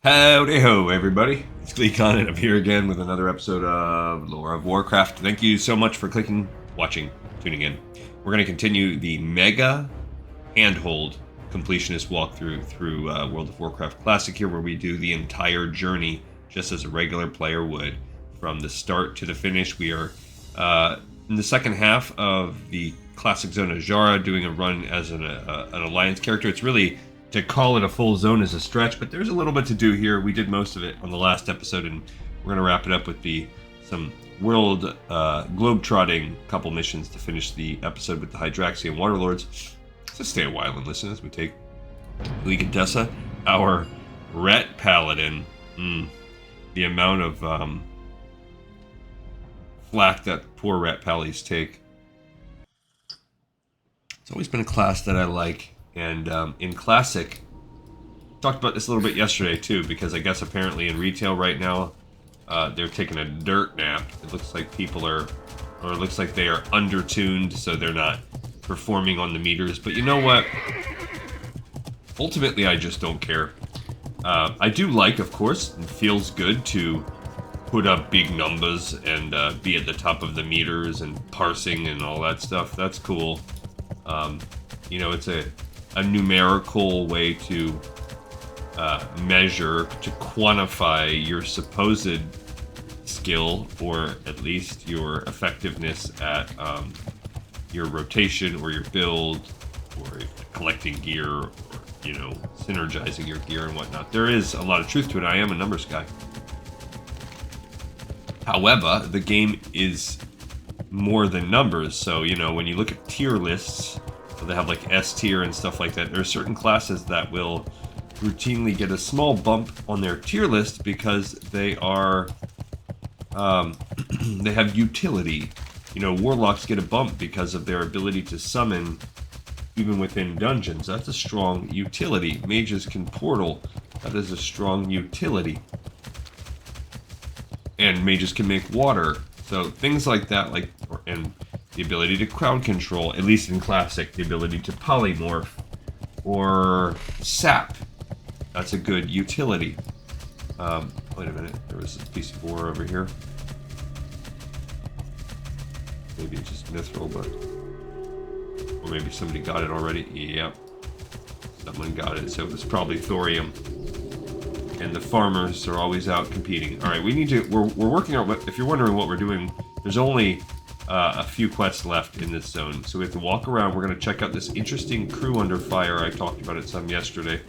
Howdy ho, everybody. It's Gleekon, and I'm here again with another episode of Lore of Warcraft. Thank you so much for clicking, watching, tuning in. We're going to continue the mega handhold completionist walkthrough through World of Warcraft Classic here, where we do the entire journey just as a regular player would. From the start to the finish, we are in the second half of the Classic Zone Azshara, doing a run as an Alliance character. It's really... to call it a full zone is a stretch, but there's a little bit to do here. We did most of it on the last episode, and we're going to wrap it up with some world globe-trotting couple missions to finish the episode with the Hydraxian Waterlords. So stay a while and listen as we take Legatessa, our Ret Paladin. The amount of flack that poor Ret Pallies take. It's always been a class that I like. And in Classic, talked about this a little bit yesterday too, because I guess apparently in retail right now, they're taking a dirt nap. It looks like people are, or it looks like they are undertuned, so they're not performing on the meters. But you know what? Ultimately, I just don't care. I do like, of course, it feels good to put up big numbers and be at the top of the meters and parsing and all that stuff. That's cool. You know, it's a numerical way to measure, to quantify your supposed skill, or at least your effectiveness at your rotation or your build, or collecting gear, or, you know, synergizing your gear and whatnot. There is a lot of truth to it. I am a numbers guy. However, the game is more than numbers. So, you know, when you look at tier lists, so they have like S tier and stuff like that. There are certain classes that will routinely get a small bump on their tier list because they are, they have utility. You know, warlocks get a bump because of their ability to summon even within dungeons. That's a strong utility. Mages can portal. That is a strong utility. And mages can make water. So things like that, like, and the ability to crowd control, at least in Classic, the ability to polymorph, or sap. That's a good utility. Wait a minute, there was a piece of ore over here. Maybe it's just mithril, but... or maybe somebody got it already. Yep. Someone got it, so it was probably thorium. And the farmers are always out competing. Alright, we need to... We're working out... If you're wondering what we're doing, there's only... a few quests left in this zone, so we have to walk around. We're going to check out this interesting crew under fire. I talked about it some yesterday.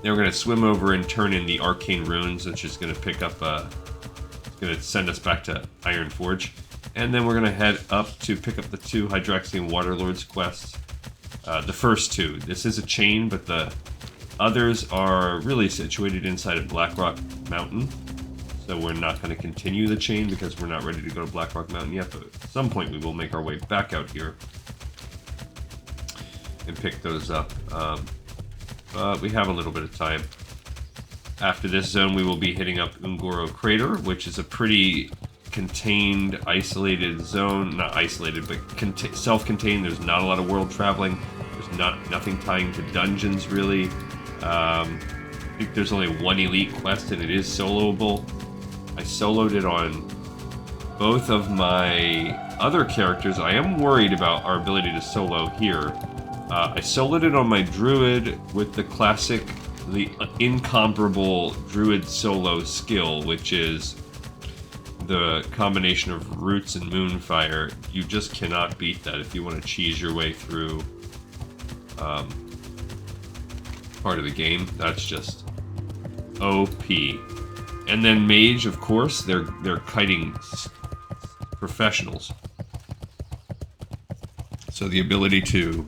Then we're going to swim over and turn in the Arcane Runes, which is going to pick up, it's going to send us back to Ironforge. And then we're going to head up to pick up the two Hydraxian Waterlords quests. The first two. This is a chain, but the others are really situated inside of Blackrock Mountain. So we're not going to continue the chain because we're not ready to go to Blackrock Mountain yet, but at some point we will make our way back out here and pick those up. But we have a little bit of time. After this zone, we will be hitting up Ungoro Crater, which is a pretty contained, isolated zone. Not isolated, but self-contained. There's not a lot of world traveling. There's nothing tying to dungeons, really. I think there's only one elite quest, and it is soloable. I soloed it on both of my other characters. I am worried about our ability to solo here. I soloed it on my druid with the classic, the incomparable druid solo skill, which is the combination of roots and moonfire. You just cannot beat that if you want to cheese your way through part of the game. That's just OP. And then mage, of course, they're kiting professionals. So the ability to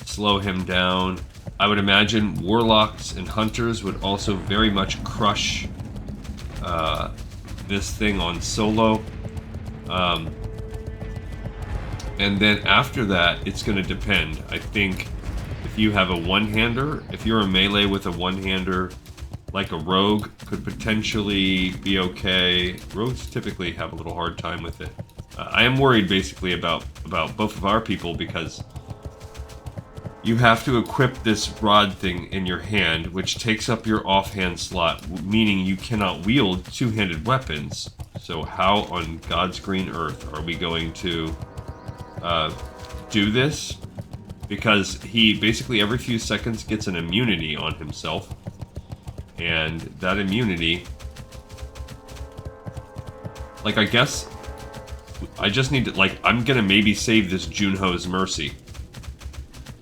slow him down. I would imagine warlocks and hunters would also very much crush this thing on solo. And then after that, it's going to depend. I think if you have a one-hander, if you're a melee with a one-hander, like a rogue, could potentially be okay. Rogues typically have a little hard time with it. I am worried basically about both of our people, because You have to equip this rod thing in your hand, which takes up your offhand slot, meaning you cannot wield two-handed weapons. So how on God's green earth are we going to do this? Because he basically every few seconds gets an immunity on himself. And that immunity... Like, I guess... I just need to... Like, I'm gonna maybe save this Junho's Mercy.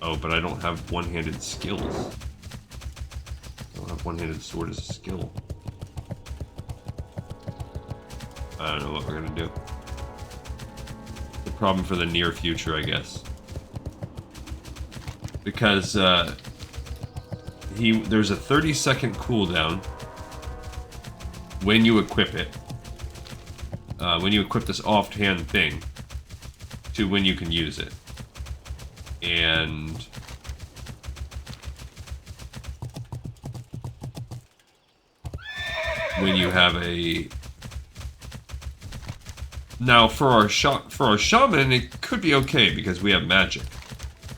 Oh, but I don't have one-handed skills. I don't have one-handed sword as a skill. I don't know what we're gonna do. The problem for the near future, I guess. Because, there's a 30-second cooldown when you equip it. When you equip this offhand thing to when you can use it. And when you have a... Now, for our shaman, it could be okay because we have magic.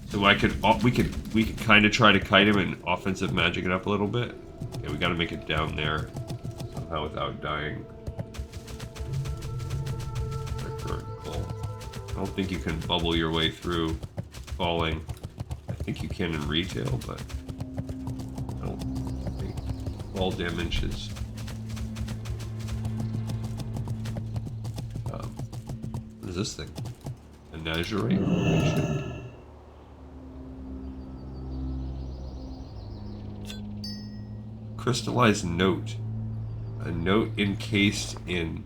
So we could kind of try to kite him and offensive magic it up a little bit. Okay, we got to make it down there somehow without dying. I don't think you can bubble your way through falling. I think you can in retail, but I don't think fall damage is... what is this thing? A Azshara? Crystallized note. A note encased in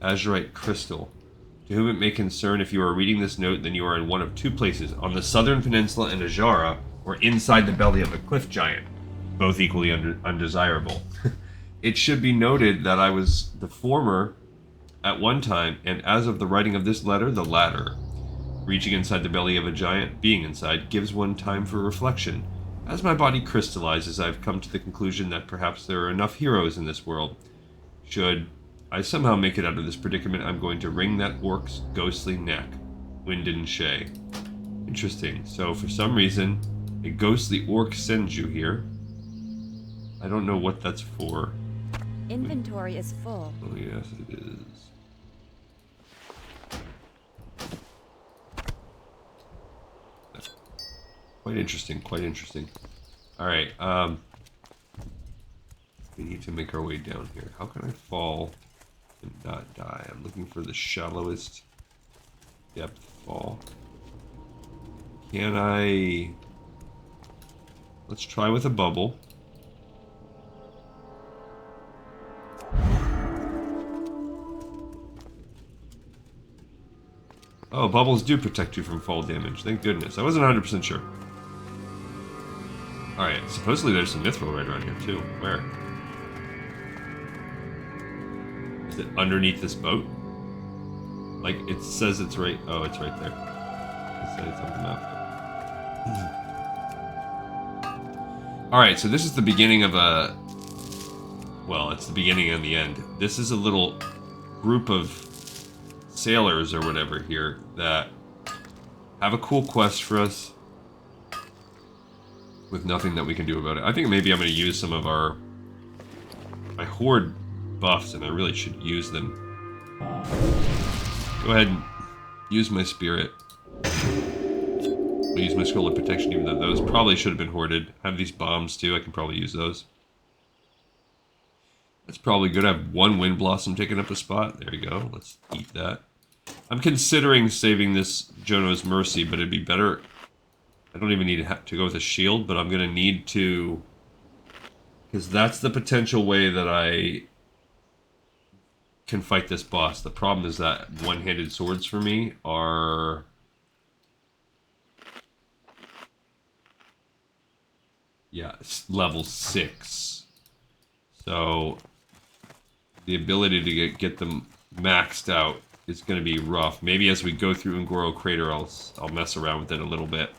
azurite crystal. To whom it may concern, if you are reading this note, then you are in one of two places, on the southern peninsula in Azshara, or inside the belly of a cliff giant, both equally undesirable. It should be noted that I was the former at one time, and as of the writing of this letter, the latter. Reaching inside the belly of a giant, being inside, gives one time for reflection. As my body crystallizes, I've come to the conclusion that perhaps there are enough heroes in this world. Should I somehow make it out of this predicament, I'm going to wring that orc's ghostly neck. Wyndon Shay. Interesting. So, for some reason, a ghostly orc sends you here. I don't know what that's for. Inventory is full. Oh, yes, it is. Quite interesting, quite interesting. Alright, we need to make our way down here. How can I fall and not die? I'm looking for the shallowest depth fall. Can I... Let's try with a bubble. Oh, bubbles do protect you from fall damage. Thank goodness. I wasn't 100% sure. Alright, supposedly there's some mithril right around here too. Where? Is it underneath this boat? Like, it says it's right... Oh, it's right there. It says it's on the map. Alright, so this is the beginning of a... Well, it's the beginning and the end. This is a little group of sailors or whatever here that have a cool quest for us with nothing that we can do about it. I think maybe I'm going to use some of my horde buffs, and I really should use them. Go ahead and use my spirit. I'll use my scroll of protection, even though those probably should have been hoarded. I have these bombs too, I can probably use those. That's probably good. I have one wind blossom taking up a spot. There you go. Let's eat that. I'm considering saving this Junho's Mercy, but it'd be better... I don't even need to go with a shield, but I'm going to need to... Because that's the potential way that I can fight this boss. The problem is that one-handed swords for me are... Yeah, level 6. So the ability to get them maxed out is going to be rough. Maybe as we go through Ngoro Crater, I'll mess around with it a little bit.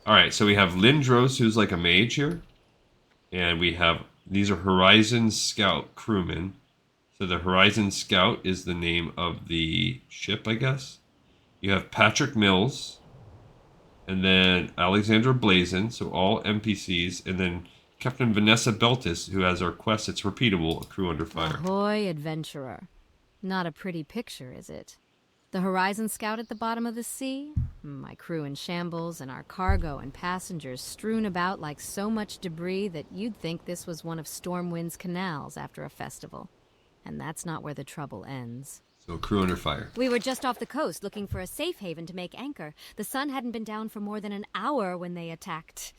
Alright, so we have Lindros, who's like a mage here. And we have, these are Horizon Scout crewmen. So the Horizon Scout is the name of the ship, I guess. You have Patrick Mills, And then Alexandra Blazin, so all NPCs, and then Captain Vanessa Beltis, who has our quest. It's repeatable, a crew under fire. Ahoy, adventurer. Not a pretty picture, is it? The Horizon Scout at the bottom of the sea? My crew in shambles, and our cargo and passengers strewn about like so much debris that you'd think this was one of Stormwind's canals after a festival. And that's not where the trouble ends. So crew under fire. We were just off the coast looking for a safe haven to make anchor. The sun hadn't been down for more than an hour when they attacked.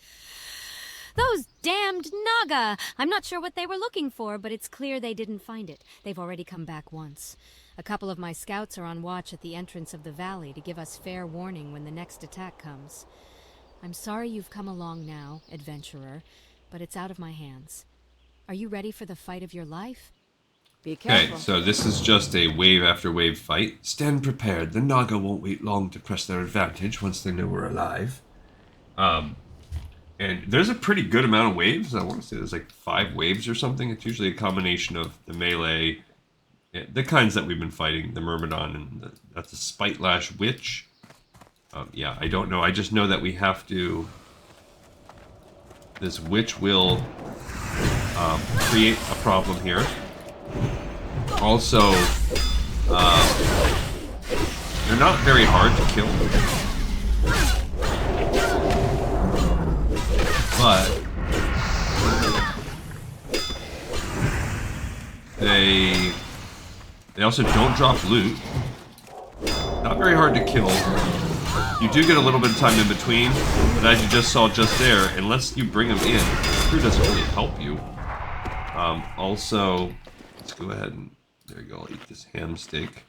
Those damned Naga! I'm not sure what they were looking for, but it's clear they didn't find it. They've already come back once. A couple of my scouts are on watch at the entrance of the valley to give us fair warning when the next attack comes. I'm sorry you've come along now, adventurer, but it's out of my hands. Are you ready for the fight of your life? Be careful. Okay, so this is just a wave after wave fight. Stand prepared. The Naga won't wait long to press their advantage once they know we're alive. And there's a pretty good amount of waves. I want to say there's like 5 waves or something. It's usually a combination of the melee, the kinds that we've been fighting, the Myrmidon, and that's a Spite Lash Witch. Yeah, I don't know. I just know that we have to... This witch will create a problem here. Also, they're not very hard to kill. But they also don't drop loot. Not very hard to kill. You do get a little bit of time in between, but as you just saw just there, unless you bring them in, the crew doesn't really help you. Also, let's go ahead and there you go. I'll eat this ham steak.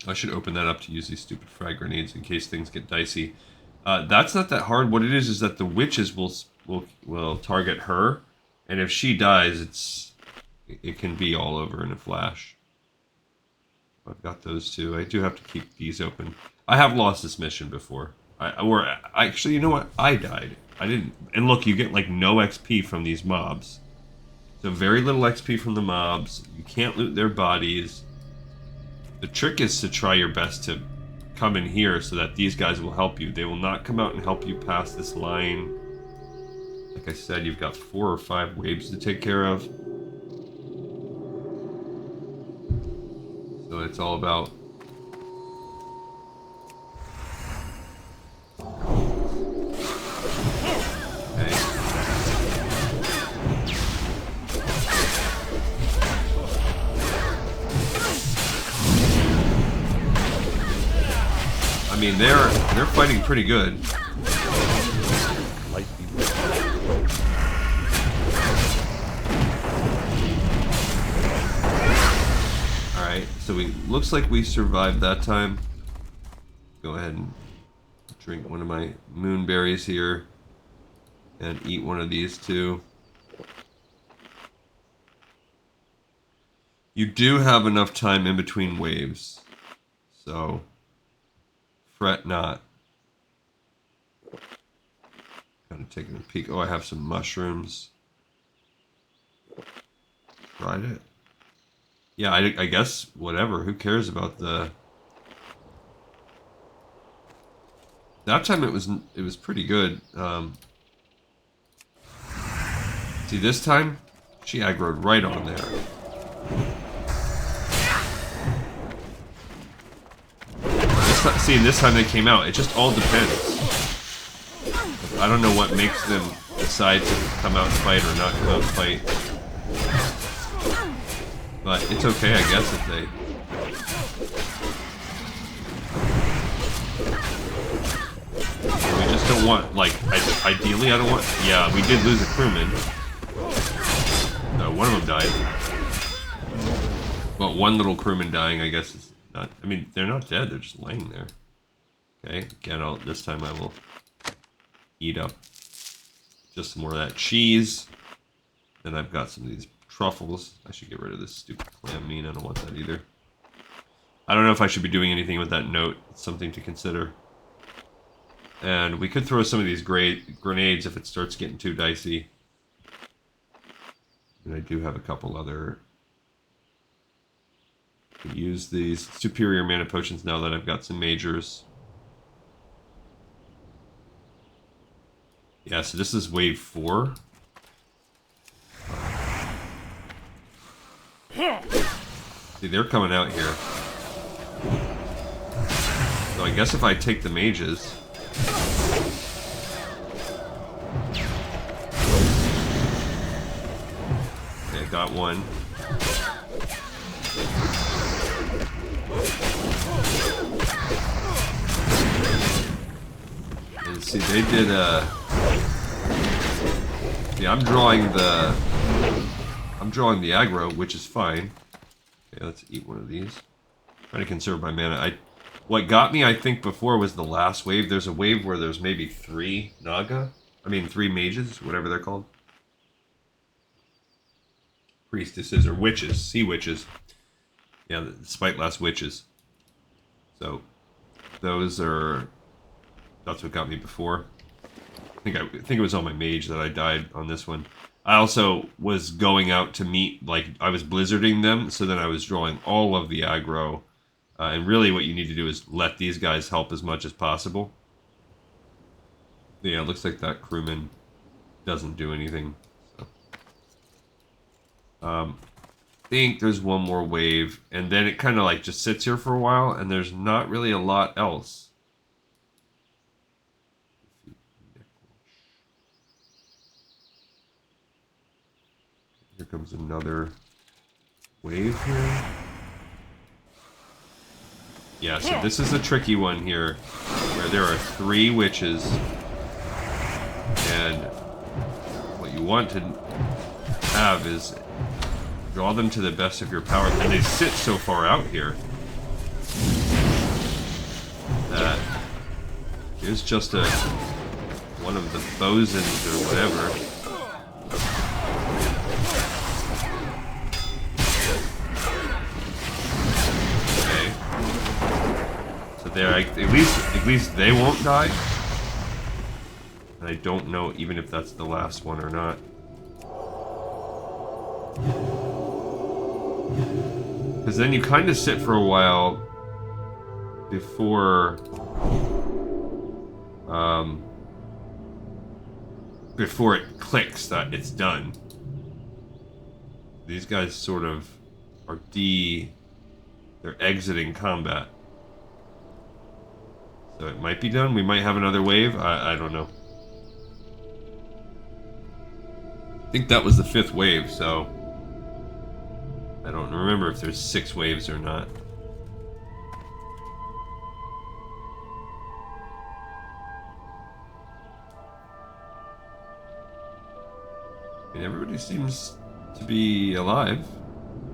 I should open that up to use these stupid frag grenades in case things get dicey. That's not that hard. What it is that the witches will target her, and if she dies, it can be all over in a flash. I've got those two. I do have to keep these open. I have lost this mission before. Actually, you know what? I died. I didn't. And look, you get like no XP from these mobs. So very little XP from the mobs. You can't loot their bodies. The trick is to try your best to come in here so that these guys will help you. They will not come out and help you past this line. Like I said, you've got 4 or 5 waves to take care of. So it's all about... Okay. I mean, they're fighting pretty good. Alright, so looks like we survived that time. Go ahead and drink one of my moonberries here. And eat one of these too. You do have enough time in between waves. So... fret not. Kind of taking a peek. Oh, I have some mushrooms. Tried it. Yeah, I guess whatever. Who cares about the... That time it was pretty good. See, this time she aggroed right on there. This time they came out. It just all depends. I don't know what makes them decide to come out and fight or not come out and fight. But it's okay, I guess, if they... We just don't want, like, ideally I don't want... Yeah, we did lose a crewman. No, one of them died. Well, one little crewman dying, I guess, is not... I mean, they're not dead, they're just laying there. Okay, again, this time I will eat up just some more of that cheese. Then I've got some of these truffles. I should get rid of this stupid clam meat. I don't want that either. I don't know if I should be doing anything with that note. It's something to consider. And we could throw some of these grenades if it starts getting too dicey. And I do have a couple other... Use these superior mana potions now that I've got some majors. Yeah, so this is wave 4. See, they're coming out here. So I guess if I take the mages... Okay, got one. And see, they did yeah, I'm drawing the aggro, which is fine. Okay, let's eat one of these. Trying to conserve my mana. What got me, I think, before was the last wave. There's a wave where there's maybe 3 Naga. I mean, 3 mages, whatever they're called. Priestesses or witches, sea witches. Yeah, the Spiteless witches. So, those are... That's what got me before. I think it was on my mage that I died on this one. I also was going out to meet, like, I was blizzarding them, so then I was drawing all of the aggro. And really what you need to do is let these guys help as much as possible. Yeah, it looks like that crewman doesn't do anything. So. I think there's one more wave, and then it kind of like just sits here for a while, and there's not really a lot else. Here comes another wave here. Yeah, so this is a tricky one here, where there are 3 witches, and what you want to have is draw them to the best of your power, and they sit so far out here that here's just one of the bosons or whatever. There, at least they won't die. And I don't know even if that's the last one or not. Because then you kind of sit for a while before it clicks that it's done. These guys sort of are they're exiting combat. So it might be done. We might have another wave. I don't know. I think that was the 5th wave, so... I don't remember if there's 6 waves or not. I mean, everybody seems to be alive. I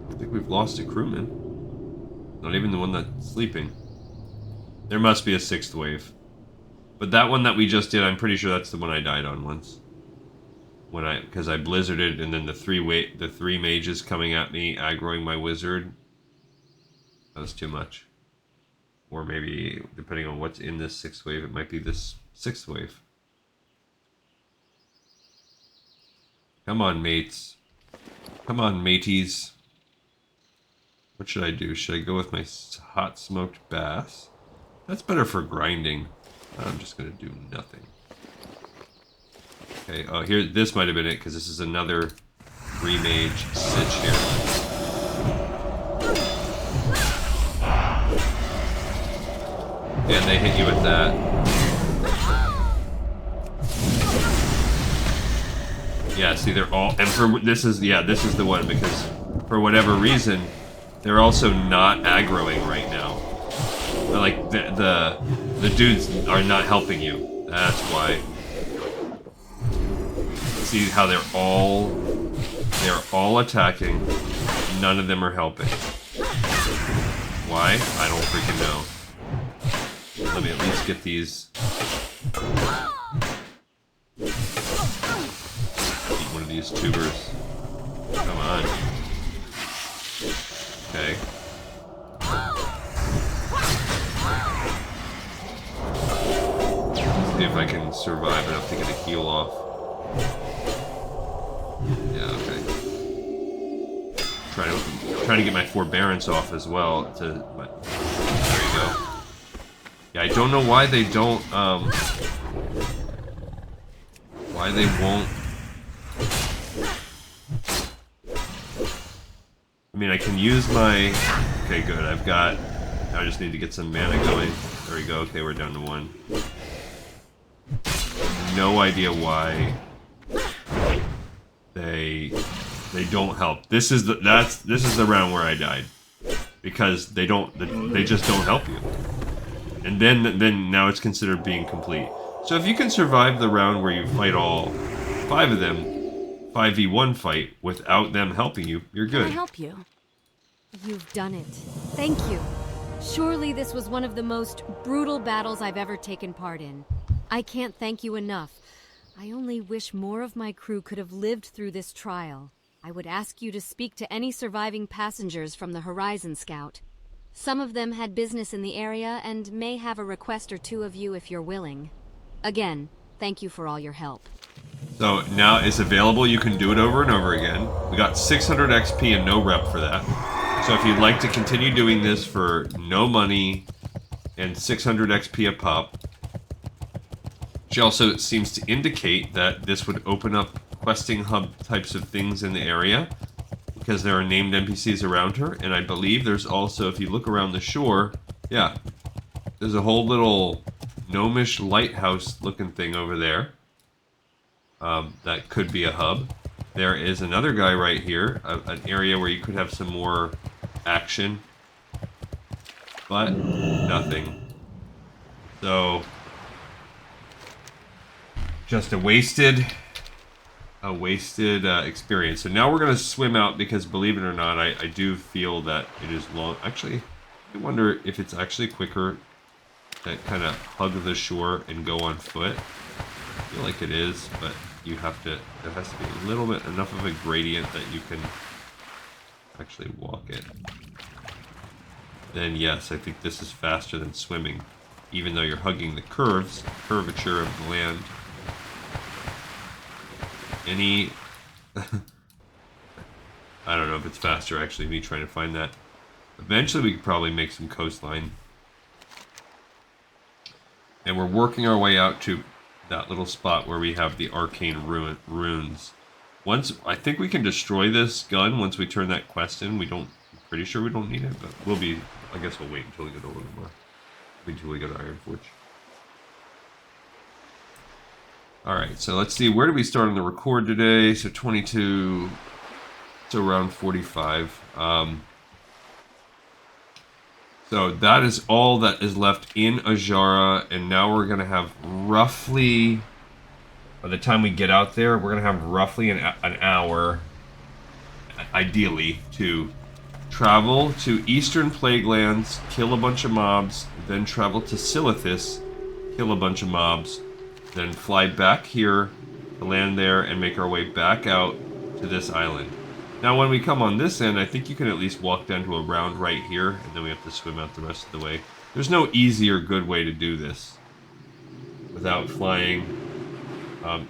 don't think we've lost a crewman. Not even the one that's sleeping. There must be a 6th wave. But that one that we just did, I'm pretty sure that's the one I died on once. Because I blizzarded, and then the 3 mages coming at me, aggroing my wizard. That was too much. Or maybe, depending on what's in this 6th wave, it might be this 6th wave. Come on, mates. Come on, mateys. What should I do? Should I go with my hot smoked bass? That's better for grinding. I'm just gonna do nothing. Okay, oh here, this might have been it, because this is another 3 mage sitch here. And they hit you with that. Yeah, see, they're all, and for this is the one, because for whatever reason, they're also not aggroing right now. Like, the dudes are not helping you. That's why. See how they're all attacking. None of them are helping. Why? I don't freaking know. Let me at least get these. Eat one of these tubers. Come on. Okay. See if I can survive enough to get a heal off. Yeah, okay. Trying to get my forbearance off as well. There you go. Yeah, I don't know why they don't why they won't. I mean, I can use my... Okay, good. I've got... I just need to get some mana going. There we go. Okay, we're down to 1. No idea why they don't help. This is the round where I died, because they just don't help you. And then now it's considered being complete. So if you can survive the round where you fight all 5 of them, 5v1 fight without them helping you, you're good. Can I help you? You've done it. Thank you. Surely this was one of the most brutal battles I've ever taken part in. I can't thank you enough. I only wish more of my crew could have lived through this trial. I would ask you to speak to any surviving passengers from the Horizon Scout. Some of them had business in the area and may have a request or two of you if you're willing. Again, thank you for all your help. So now it's available. You can do it over and over again. We got 600 XP and no rep for that. So if you'd like to continue doing this for no money and 600 XP a pop, she also seems to indicate that this would open up questing hub types of things in the area because there are named NPCs around her. And I believe there's also, if you look around the shore, yeah, there's a whole little gnomish lighthouse looking thing over there. That could be a hub. There is another guy right here, an area where you could have some more action, but nothing. So just a wasted experience. So now we're gonna swim out because, believe it or not, I do feel that it is long. Actually, I wonder if it's actually quicker to kind of hug the shore and go on foot. I feel like it is, but you have to, there has to be a little bit, enough of a gradient that you can actually walk it. Then yes, I think this is faster than swimming, even though you're hugging the curvature of the land. Any, I don't know if it's faster actually, me trying to find that. Eventually we could probably make some coastline. And we're working our way out to that little spot where we have the Arcane Runes. Once, I think we can destroy this gun once we turn that quest in. I'm pretty sure we don't need it, but we'll be, I guess we'll wait until we get a little more. Until we go to Ironforge. Alright, so let's see, where do we start on the record today? So 22, so around 45. So that is all that is left in Azshara, and now we're going to have roughly, by the time we get out there, we're going to have roughly an hour, ideally, to travel to Eastern Plaguelands, kill a bunch of mobs, then travel to Silithus, kill a bunch of mobs, then fly back here to land there and make our way back out to this island. Now when we come on this end, I think you can at least walk down to a round right here, and then we have to swim out the rest of the way. There's no easy or good way to do this without flying.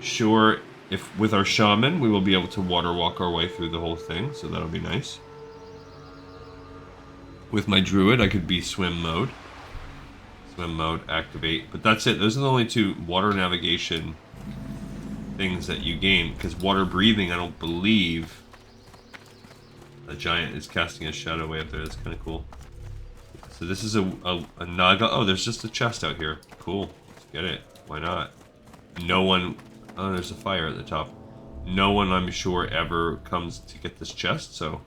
Sure, if with our shaman, we will be able to water walk our way through the whole thing, so that'll be nice. With my druid, I could be swim mode. Swim mode, activate. But that's it. Those are the only 2 water navigation things that you gain. Because water breathing, I don't believe... A giant is casting a shadow way up there. That's kind of cool. So this is a Naga. Oh, there's just a chest out here. Cool. Let's get it. Why not? No one... Oh, there's a fire at the top. No one, I'm sure, ever comes to get this chest, so...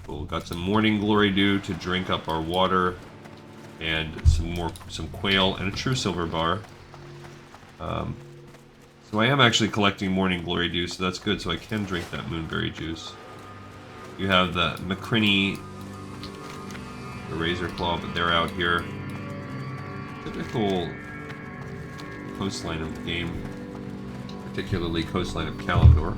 Cool. Got some morning glory dew to drink up our water. And some quail and a true silver bar. So I am actually collecting morning glory dew, so that's good, so I can drink that moonberry juice. You have the McCrinny, the Razor Claw, but they're out here. Typical coastline of the game, particularly coastline of Kalimdor.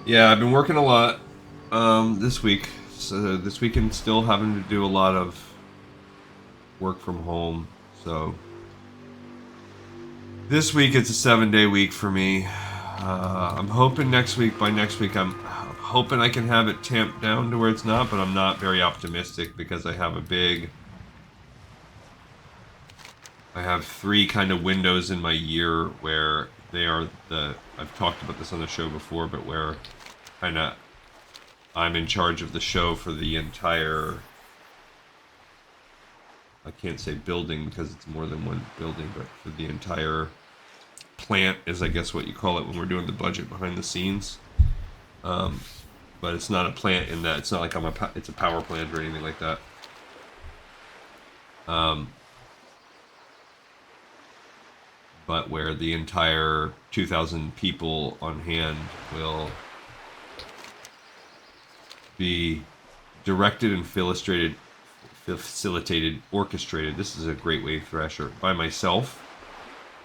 Yeah, I've been working a lot this week. So this weekend still having to do a lot of work from home. So this week it's a 7-day week for me. I'm hoping next week. By next week, I'm hoping I can have it tamped down to where it's not, but I'm not very optimistic because I have I have 3 kind of windows in my year where they are I've talked about this on the show before, but where kind of I'm in charge of the show for the entire, I can't say building because it's more than one building, but for the entire plant is, I guess, what you call it when we're doing the budget behind the scenes. But it's not a plant in that it's not like it's a power plant or anything like that. But where the entire 2,000 people on hand will be directed and facilitated, orchestrated. This is a Great Wave Thrasher by myself,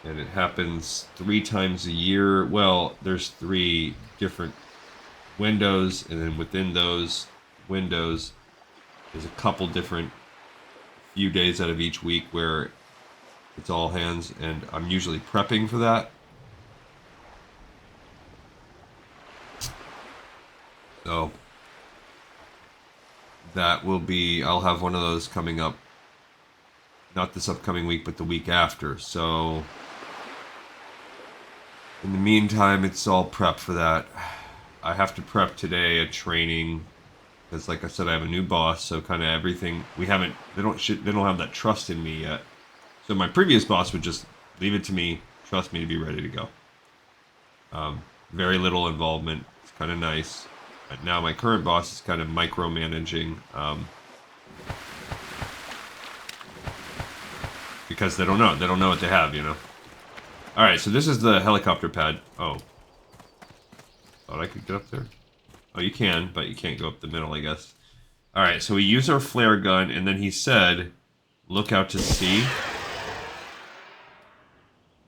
and it happens 3 times a year. Well, there's 3 different windows, and then within those windows there's a couple different few days out of each week where it's all hands, and I'm usually prepping for that. So that will be, I'll have one of those coming up, not this upcoming week, but the week after. So in the meantime, it's all prep for that. I have to prep today a training because, like I said, I have a new boss, so kind of everything they don't have that trust in me yet. So my previous boss would just leave it to me, trust me to be ready to go. Very little involvement. It's kind of nice. But now my current boss is kind of micromanaging because they don't know. They don't know what they have, you know. All right, so this is the helicopter pad. Oh, thought I could get up there. Oh, you can, but you can't go up the middle, I guess. All right, so we use our flare gun, and then he said, "Look out to sea."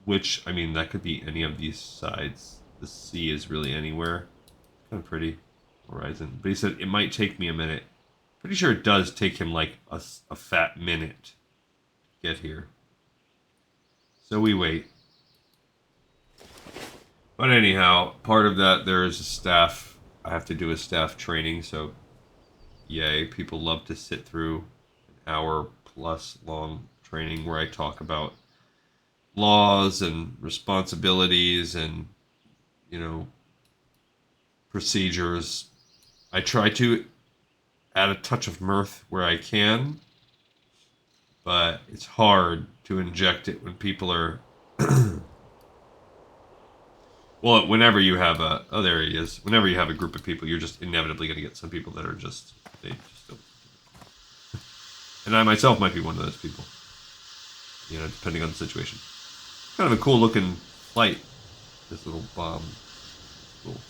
Which, I mean, that could be any of these sides. The sea is really anywhere. Kind of pretty horizon. But he said it might take me a minute. Pretty sure it does take him like a fat minute to get here. So we wait. But anyhow, part of that, there is a staff. I have to do a staff training, so yay. People love to sit through an hour plus long training where I talk about laws and responsibilities and, you know, procedures. I try to add a touch of mirth where I can, but it's hard to inject it when people are well, whenever you have oh, there he is. Whenever you have a group of people, you're just inevitably going to get some people that are they just don't. And I myself might be one of those people, you know, depending on the situation. Kind of a cool looking flight. This little bomb, little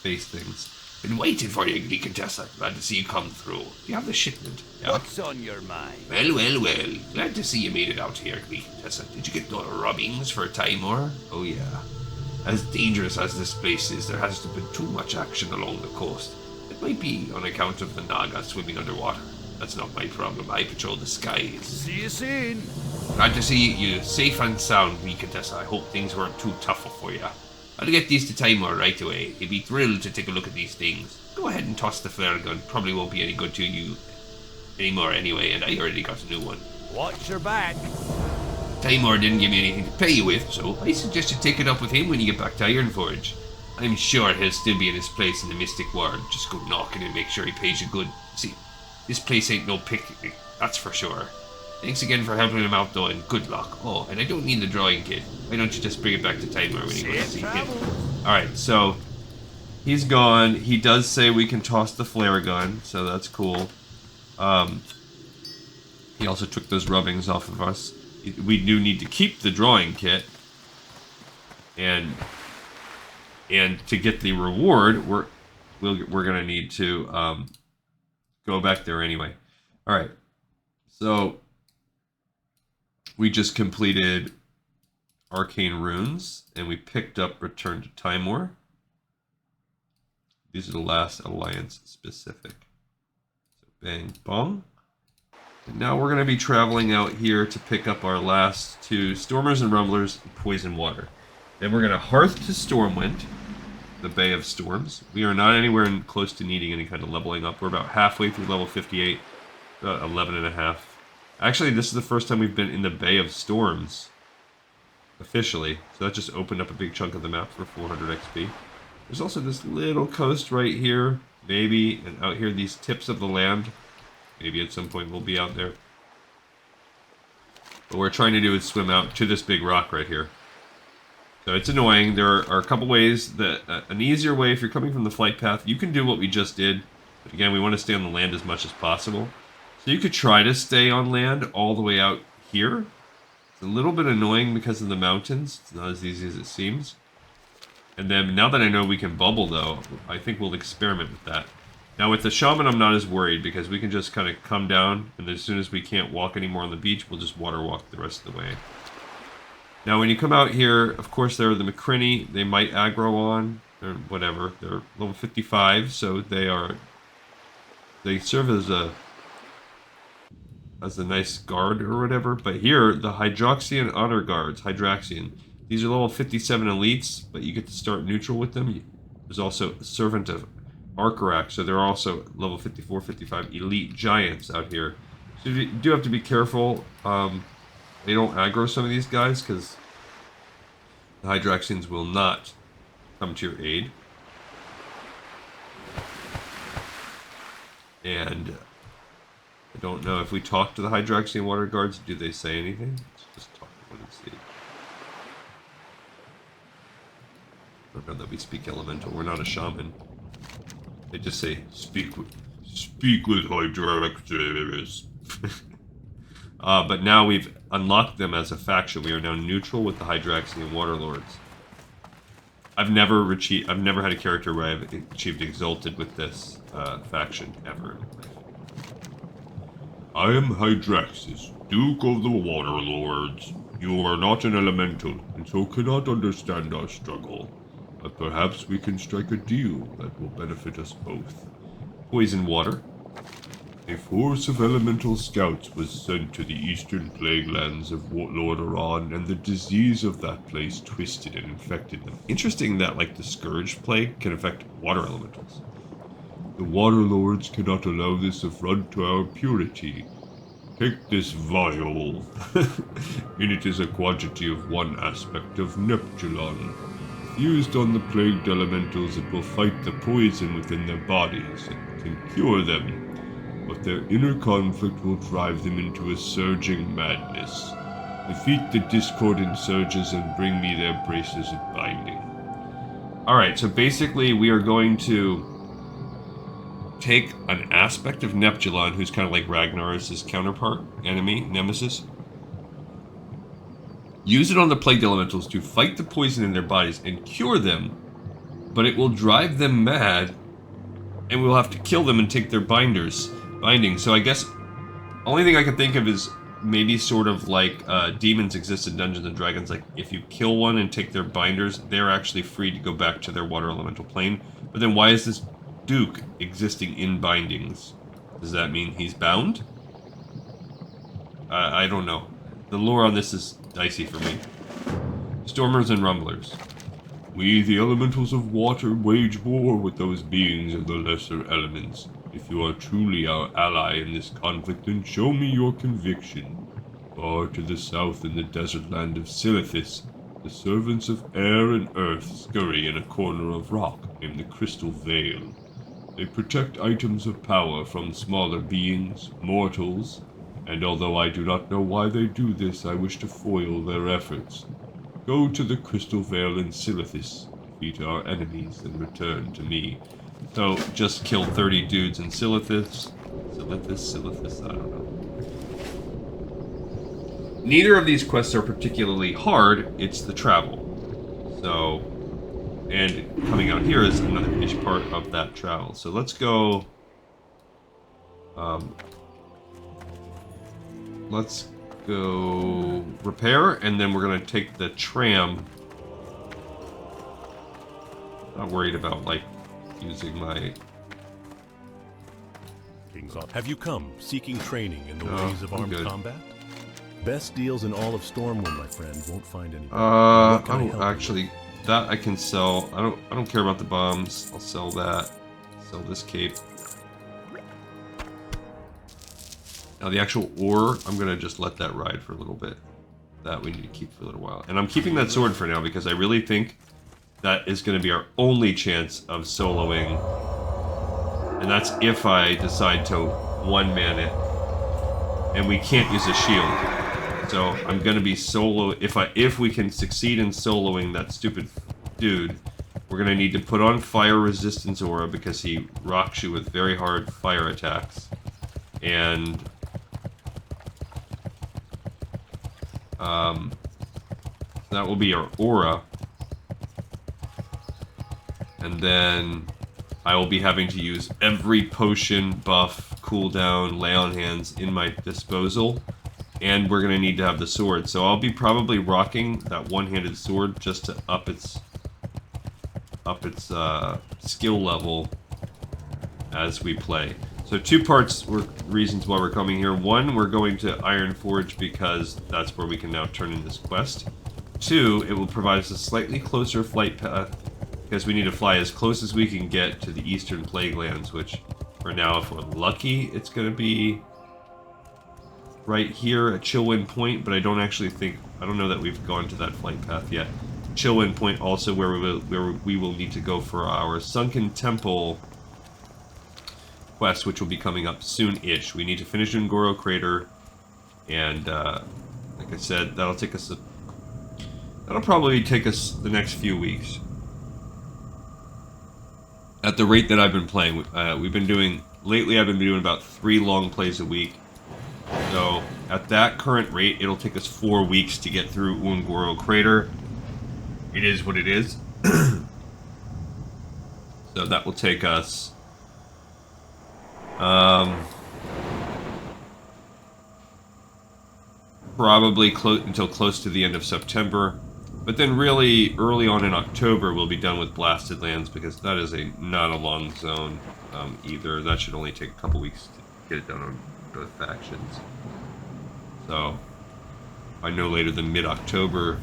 face things. Been waiting for you, Contessa. Glad to see you come through. You have the shipment. Yeah. What's on your mind? Well. Glad to see you made it out here, Contessa. Did you get the rubbings for Tymor? Oh yeah. As dangerous as this place is, there hasn't been too much action along the coast. It might be on account of the Naga swimming underwater. That's not my problem. I patrol the skies. See you soon. Glad to see you safe and sound, Contessa. I hope things weren't too tough for you. I'll get these to Tymor right away. He'd be thrilled to take a look at these things. Go ahead and toss the flare gun. Probably won't be any good to you anymore anyway, and I already got a new one. Watch your back. Tymor didn't give me anything to pay you with, so I suggest you take it up with him when you get back to Ironforge. I'm sure he'll still be in his place in the Mystic Ward. Just go knocking and make sure he pays you good. See, this place ain't no picnic, that's for sure. Thanks again for helping him out, though, and good luck. Oh, and I don't need the drawing kit. Why don't you just bring it back to Tymor when you go to see him? Alright, so he's gone. He does say we can toss the flare gun, so that's cool. He also took those rubbings off of us. We do need to keep the drawing kit. And to get the reward, we're gonna need to go back there anyway. Alright. So we just completed Arcane Runes, and we picked up Return to Tymor. These are the last Alliance specific. So bang, bong. And now we're going to be traveling out here to pick up our last 2 Stormers and Rumblers and Poison Water. Then we're going to Hearth to Stormwind, the Bay of Storms. We are not anywhere close to needing any kind of leveling up. We're about halfway through level 58, 11 and a half. Actually, this is the first time we've been in the Bay of Storms, officially. So that just opened up a big chunk of the map for 400 XP. There's also this little coast right here, maybe, and out here, these tips of the land. Maybe at some point we'll be out there. What we're trying to do is swim out to this big rock right here. So it's annoying. There are a couple ways that an easier way, if you're coming from the flight path, you can do what we just did. But again, we want to stay on the land as much as possible. So you could try to stay on land all the way out here. It's a little bit annoying because of the mountains. It's not as easy as it seems. And then now that I know we can bubble though, I think we'll experiment with that. Now with the shaman, I'm not as worried because we can just kind of come down, and as soon as we can't walk anymore on the beach, we'll just water walk the rest of the way. Now when you come out here, of course there are the McCrinny. They might aggro on, or whatever. They're level 55, so they serve as a nice guard or whatever. But here, the Hydroxian Honor Guards, Hydraxian, these are level 57 elites, but you get to start neutral with them. There's also Servant of Arcarac, so they're also level 54, 55 elite giants out here. So you do have to be careful. They don't aggro some of these guys because the Hydraxians will not come to your aid. And I don't know if we talk to the Hydraxian water guards, do they say anything? Let's just talk to them and see. I don't know that we speak elemental. We're not a shaman. They just say, speak with Hydraxians. But now we've unlocked them as a faction. We are now neutral with the Hydraxian Waterlords. I've never had a character where I've achieved Exalted with this faction ever. I am Hydraxis, Duke of the Waterlords. You are not an elemental, and so cannot understand our struggle. But perhaps we can strike a deal that will benefit us both. Poison water. A force of elemental scouts was sent to the eastern plague lands of Lord Iran, and the disease of that place twisted and infected them. Interesting that, like, the Scourge Plague can affect water elementals. The Waterlords cannot allow this affront to our purity. Take this vial. In it is a quantity of one aspect of Neptulon. If used on the plagued elementals, it will fight the poison within their bodies and can cure them. But their inner conflict will drive them into a surging madness. Defeat the discordant surges and bring me their braces of binding. Alright, so basically we are going to take an aspect of Neptulon, who's kind of like Ragnar's counterpart, enemy, nemesis. Use it on the plagued elementals to fight the poison in their bodies and cure them, but it will drive them mad, and we'll have to kill them and take their binding. So I guess only thing I can think of is maybe sort of like demons exist in Dungeons and Dragons. Like if you kill one and take their binders, they're actually free to go back to their water elemental plane. But then why is this Duke existing in bindings? Does that mean he's bound? I don't know. The lore on this is dicey for me. Stormers and Rumblers. We, the elementals of water, wage war with those beings of the lesser elements. If you are truly our ally in this conflict, then show me your conviction. Far to the south in the desert land of Silithis, the servants of air and earth scurry in a corner of rock named the Crystal Vale. They protect items of power from smaller beings, mortals, and although I do not know why they do this, I wish to foil their efforts. Go to the Crystal Vale in Silithis, defeat our enemies, and return to me. So, just kill 30 dudes in Silithis, I don't know. Neither of these quests are particularly hard, it's the travel. So, and coming out here is another huge part of that travel. So let's go, repair, and then we're going to take the tram. Not worried about, like, using my... Have you come seeking training in the ways of armed combat? Best deals in all of Stormwind, my friend. Won't find any. Actually, that I can sell. I don't care about the bombs. I'll sell that. Sell this cape. Now the actual ore, I'm gonna just let that ride for a little bit. That we need to keep for a little while. And I'm keeping that sword for now because I really think that is gonna be our only chance of soloing. And that's if I decide to one-man it. And we can't use a shield. So I'm gonna be solo. If we can succeed in soloing that stupid dude, we're gonna need to put on fire resistance aura because he rocks you with very hard fire attacks. And that will be our aura. And then I will be having to use every potion, buff, cooldown, lay on hands in my disposal. And we're going to need to have the sword. So I'll be probably rocking that one-handed sword just to up its skill level as we play. So two parts were reasons why we're coming here. One, we're going to Ironforge because that's where we can now turn in this quest. Two, it will provide us a slightly closer flight path because we need to fly as close as we can get to the Eastern Plague Lands, which for now, if we're lucky, it's going to be right here at Chillwind Point, but I don't know that we've gone to that flight path yet. Chillwind Point also where we will need to go for our Sunken Temple quest, which will be coming up soon-ish. We need to finish Ungoro Crater, and like I said, that'll probably take us the next few weeks. At the rate that I've been playing, lately I've been doing about 3 long plays a week. So at that current rate, it'll take us 4 weeks to get through Ungoro Crater. It is what it is. So that will take us probably until close to the end of September. But then really early on in October we'll be done with Blasted Lands because that is not a long zone either. That should only take a couple weeks to get it done on both factions. So I know later than mid-October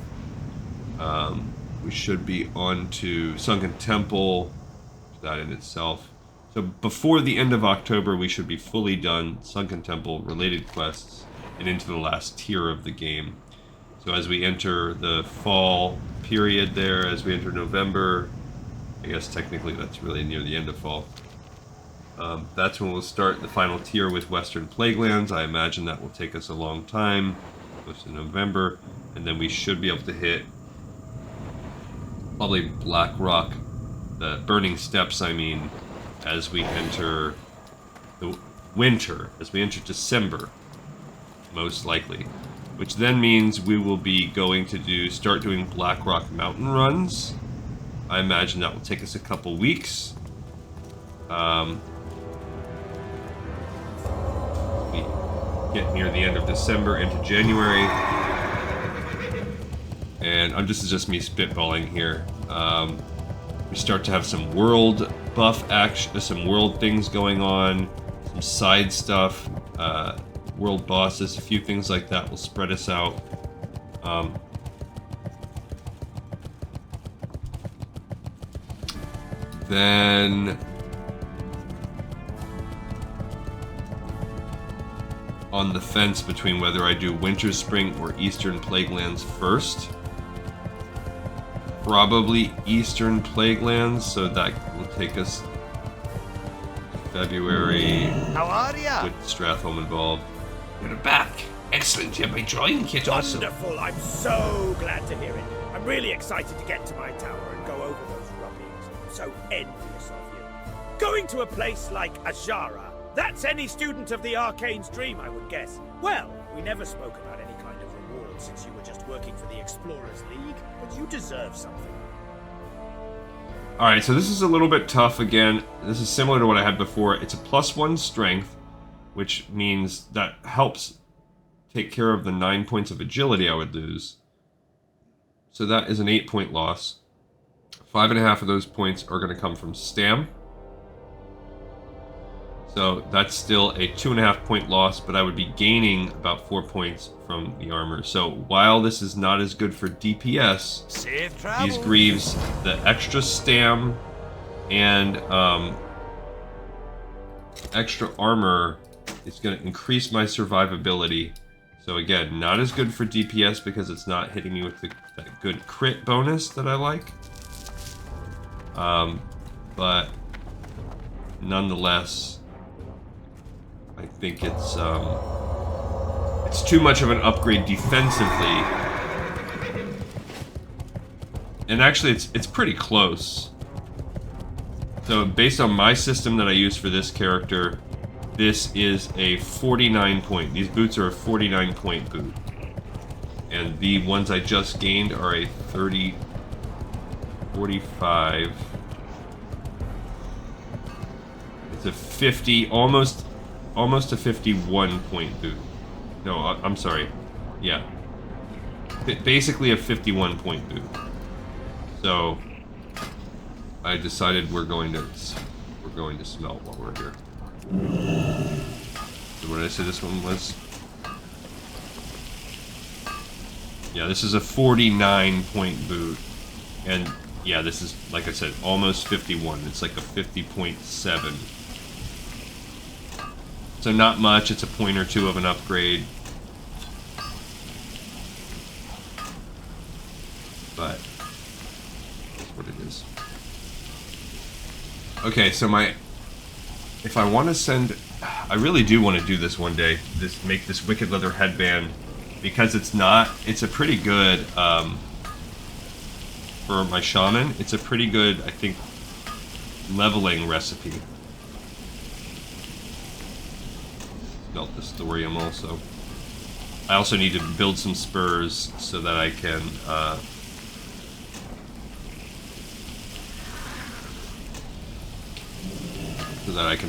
we should be on to Sunken Temple, that in itself. So before the end of October we should be fully done Sunken Temple related quests and into the last tier of the game. So as we enter the fall period there, as we enter November, I guess technically that's really near the end of fall, that's when we'll start the final tier with Western Plaguelands. I imagine that will take us a long time, close to November, and then we should be able to hit probably Black Rock, the Burning Steppes, I mean, as we enter the winter, as we enter December, most likely. Which then means we will be going to start doing Black Rock mountain runs. I imagine that will take us a couple weeks. We get near the end of December into January. And this is just me spitballing here. We start to have some world buff action, some world things going on, some side stuff, world bosses, a few things like that will spread us out. Then on the fence between whether I do Winter Spring or Eastern Plaguelands first. Probably Eastern Plaguelands, so that will take us February. How are ya? With Stratholme involved. You're back. Excellent. You have my drawing kit also. Wonderful. I'm so glad to hear it. I'm really excited to get to my tower and go over those rubbings. I'm so envious of you. Going to a place like Azshara, that's any student of the Arcane's dream, I would guess. Well, we never spoke about any kind of reward since you were just working for the Explorers League, but you deserve something. Alright, so this is a little bit tough again. This is similar to what I had before. It's a +1 strength, which means that helps take care of the 9 points of agility I would lose. So that is an 8-point loss. 5.5 of those points are going to come from Stam. So that's still a 2.5 point loss, but I would be gaining about 4 points from the armor. So while this is not as good for DPS, Safe these travel. greaves, the extra stam and extra armor is going to increase my survivability. So again, not as good for DPS because it's not hitting me with that good crit bonus that I like. But nonetheless, I think it's too much of an upgrade defensively. And actually, it's pretty close. So based on my system that I use for this character, this is a 49 point. These boots are a 49 point boot. And the ones I just gained are a 30, 45. It's a 50, almost a 51 point boot. No, I'm sorry. Yeah. Basically a 51 point boot. So I decided we're going to smelt while we're here. So what did I say this one was? Yeah, this is a 49 point boot. And yeah, this is, like I said, almost 51. It's like a 50.7. So not much, it's a point or two of an upgrade. But that's what it is. Okay, so if I want to send, I really do want to do this one day, make this wicked leather headband, because it's a pretty good, for my shaman, it's a pretty good, I think, leveling recipe. Smelt this thorium also. I also need to build some spurs so that I can,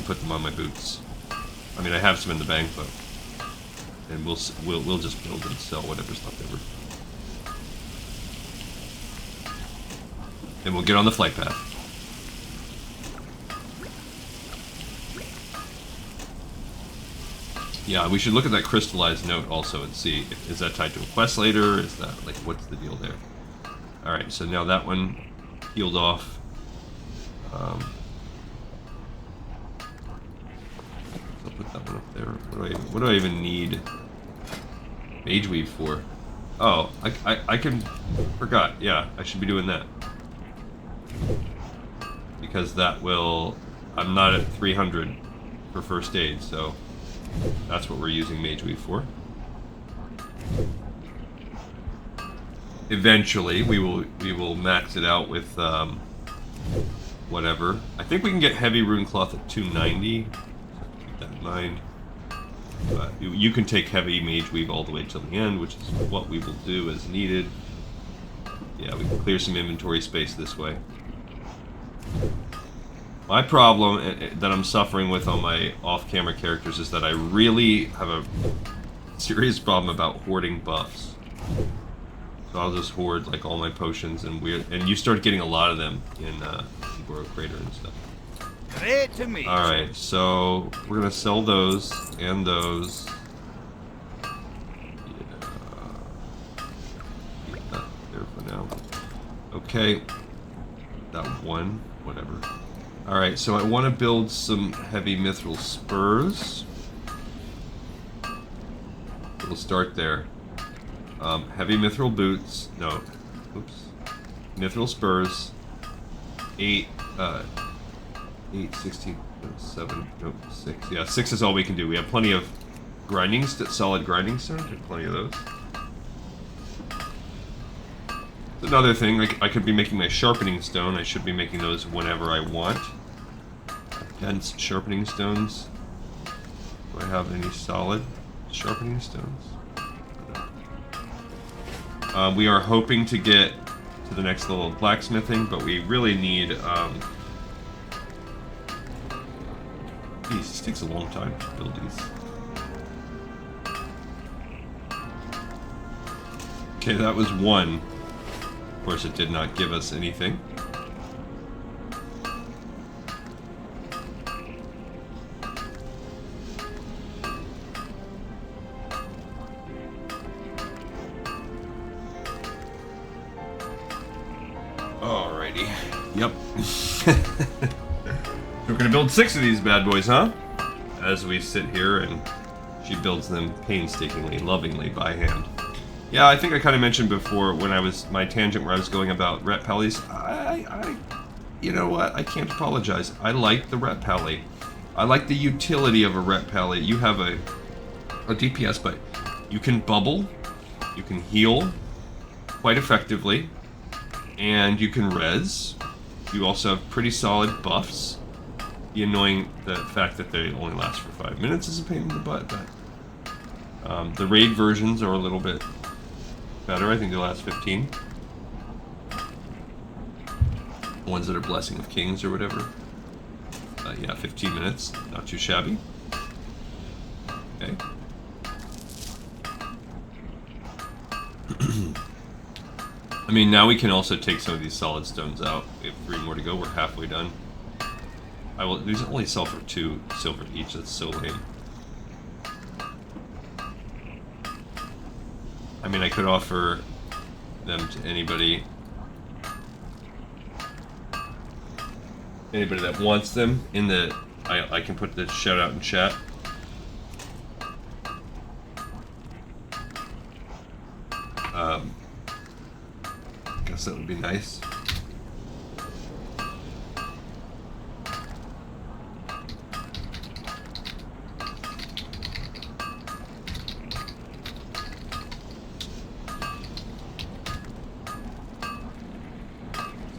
put them on my boots. I mean, I have some in the bank, but and we'll just build and sell whatever's left over. And we'll get on the flight path. Yeah, we should look at that crystallized note also and see is that tied to a quest later? Is that like what's the deal there? All right, so now that one healed off. I'll put that one up there. What do I even need Mage Weave for? Oh, I forgot. Yeah, I should be doing that. Because that will, I'm not at 300 for first aid, so that's what we're using Mage Weave for. Eventually, we will max it out with whatever. I think we can get heavy rune cloth at 290. Keep that in mind. But you can take heavy Mage Weave all the way till the end, which is what we will do as needed. Yeah, we can clear some inventory space this way. My problem that I'm suffering with on my off-camera characters is that I really have a serious problem about hoarding buffs. So I'll just hoard like all my potions and you start getting a lot of them in Goro Crater and stuff. Great to meet you. Alright, so we're gonna sell those and those. Yeah. Keep that there for now. Okay. That one, whatever. Alright, so I want to build some heavy mithril spurs. We'll start there. Heavy mithril boots. No. Oops. Mithril spurs. 8, 16, 7, no, 6. Yeah, 6 is all we can do. We have plenty of solid grinding stones. We have plenty of those. Another thing, I could be making my sharpening stone. I should be making those whenever I want. Dense sharpening stones. Do I have any solid sharpening stones? No. We are hoping to get to the next level of blacksmithing, but we really need... This takes a long time to build these. Okay, that was one. Of course, it did not give us anything. Alrighty. Yep. We're gonna build 6 of these bad boys, huh? As we sit here and she builds them painstakingly, lovingly, by hand. Yeah, I think I kind of mentioned before when I was, my tangent where I was going about ret pallies. You know what? I can't apologize. I like the ret pally. I like the utility of a ret pally. You have a DPS, but you can bubble, you can heal quite effectively, and you can res. You also have pretty solid buffs. The fact that they only last for 5 minutes is a pain in the butt, but the raid versions are a little bit better. I think they last 15. The ones that are Blessing of Kings or whatever. Yeah, 15 minutes. Not too shabby. Okay. I mean, now we can also take some of these solid stones out. We have 3 more to go. We're halfway done. These only sell for 2 silver each. That's so lame. I mean, I could offer them to anybody that wants them. I can put the shout out in chat. Guess that would be nice.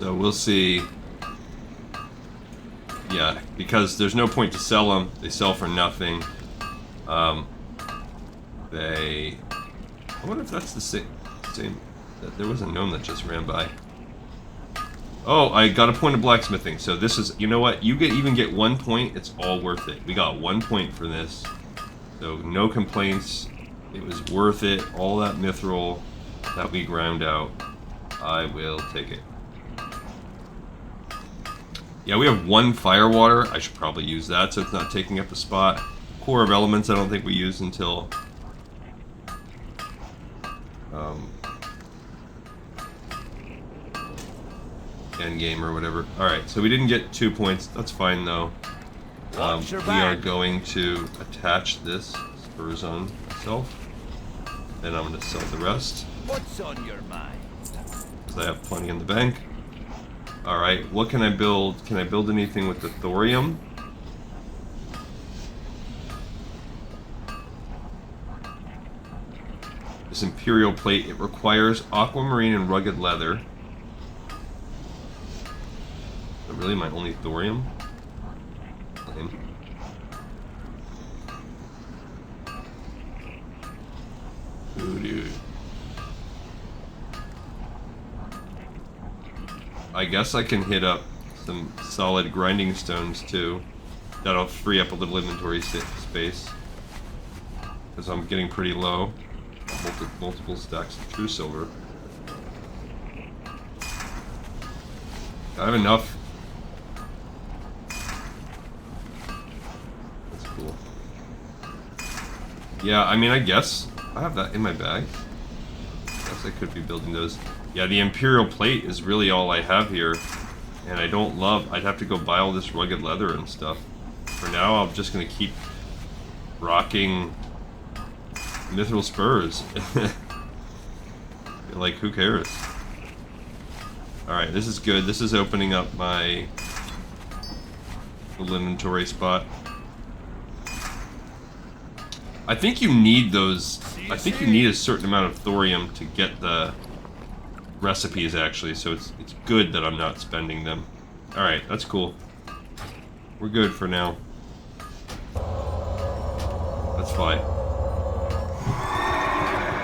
So we'll see. Yeah, because there's no point to sell them. They sell for nothing. I wonder if that's the same. There was a gnome that just ran by. Oh, I got a point of blacksmithing. So this is, you know what? You even get 1 point. It's all worth it. We got 1 point for this. So no complaints. It was worth it. All that mithril that we ground out. I will take it. Yeah, we have 1 firewater. I should probably use that so it's not taking up a spot. Core of Elements I don't think we use until end game or whatever. Alright, so we didn't get 2 points. That's fine though. We are going to attach this spurs on itself. Then I'm going to sell the rest. What's on your mind? Because I have plenty in the bank. Alright, what can I build? Can I build anything with the thorium? This Imperial Plate, it requires aquamarine and rugged leather. But really my only thorium? Lame. Ooh, dude. I guess I can hit up some solid grinding stones too. That'll free up a little inventory space. Because I'm getting pretty low. Multiple stacks of true silver. I have enough. That's cool. Yeah, I mean, I guess I have that in my bag. I guess I could be building those. Yeah, the Imperial Plate is really all I have here. And I don't love... I'd have to go buy all this rugged leather and stuff. For now, I'm just going to keep rocking mithril spurs. Like, who cares? Alright, this is good. This is opening up my little inventory spot. I think you need those... I think you need a certain amount of thorium to get the recipes, actually, so it's good that I'm not spending them. Alright, that's cool. We're good for now. That's fine.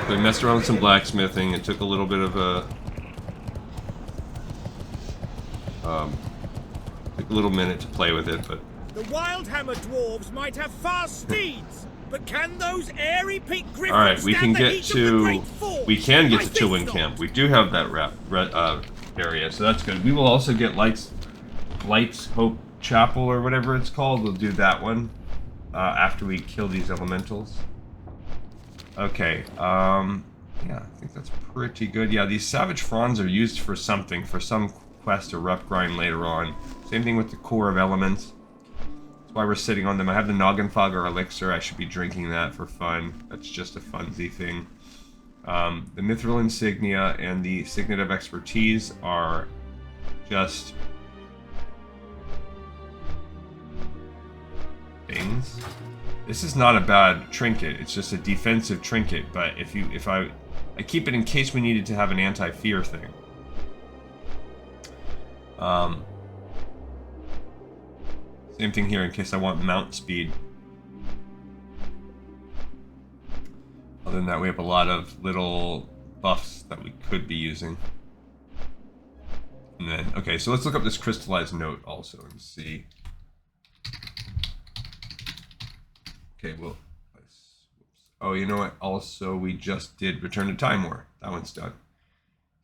So I messed around with some blacksmithing. It took a little bit of a... took a little minute to play with it, but... The Wildhammer dwarves might have fast steeds, but can those airy pink griffins Alright, we can get to... We can get to I think Chillwind not. Camp. We do have that area, so that's good. We will also get Lights Hope Chapel, or whatever it's called. We'll do that one after we kill these elementals. Okay, yeah, I think that's pretty good. Yeah, these Savage Fronds are used for something, for some quest or rep grind later on. Same thing with the Core of Elements. That's why we're sitting on them. I have the Noggenfogger Elixir. I should be drinking that for fun. That's just a funsy thing. The Mithril Insignia and the Signet of Expertise are just things. This is not a bad trinket. It's just a defensive trinket. But if I keep it in case we needed to have an anti-fear thing. Same thing here in case I want mount speed. Other than that, we have a lot of little buffs that we could be using. And then, okay, so let's look up this crystallized note also and see. Okay, well, oh, you know what? Also, we just did Return to Tymor. That one's done.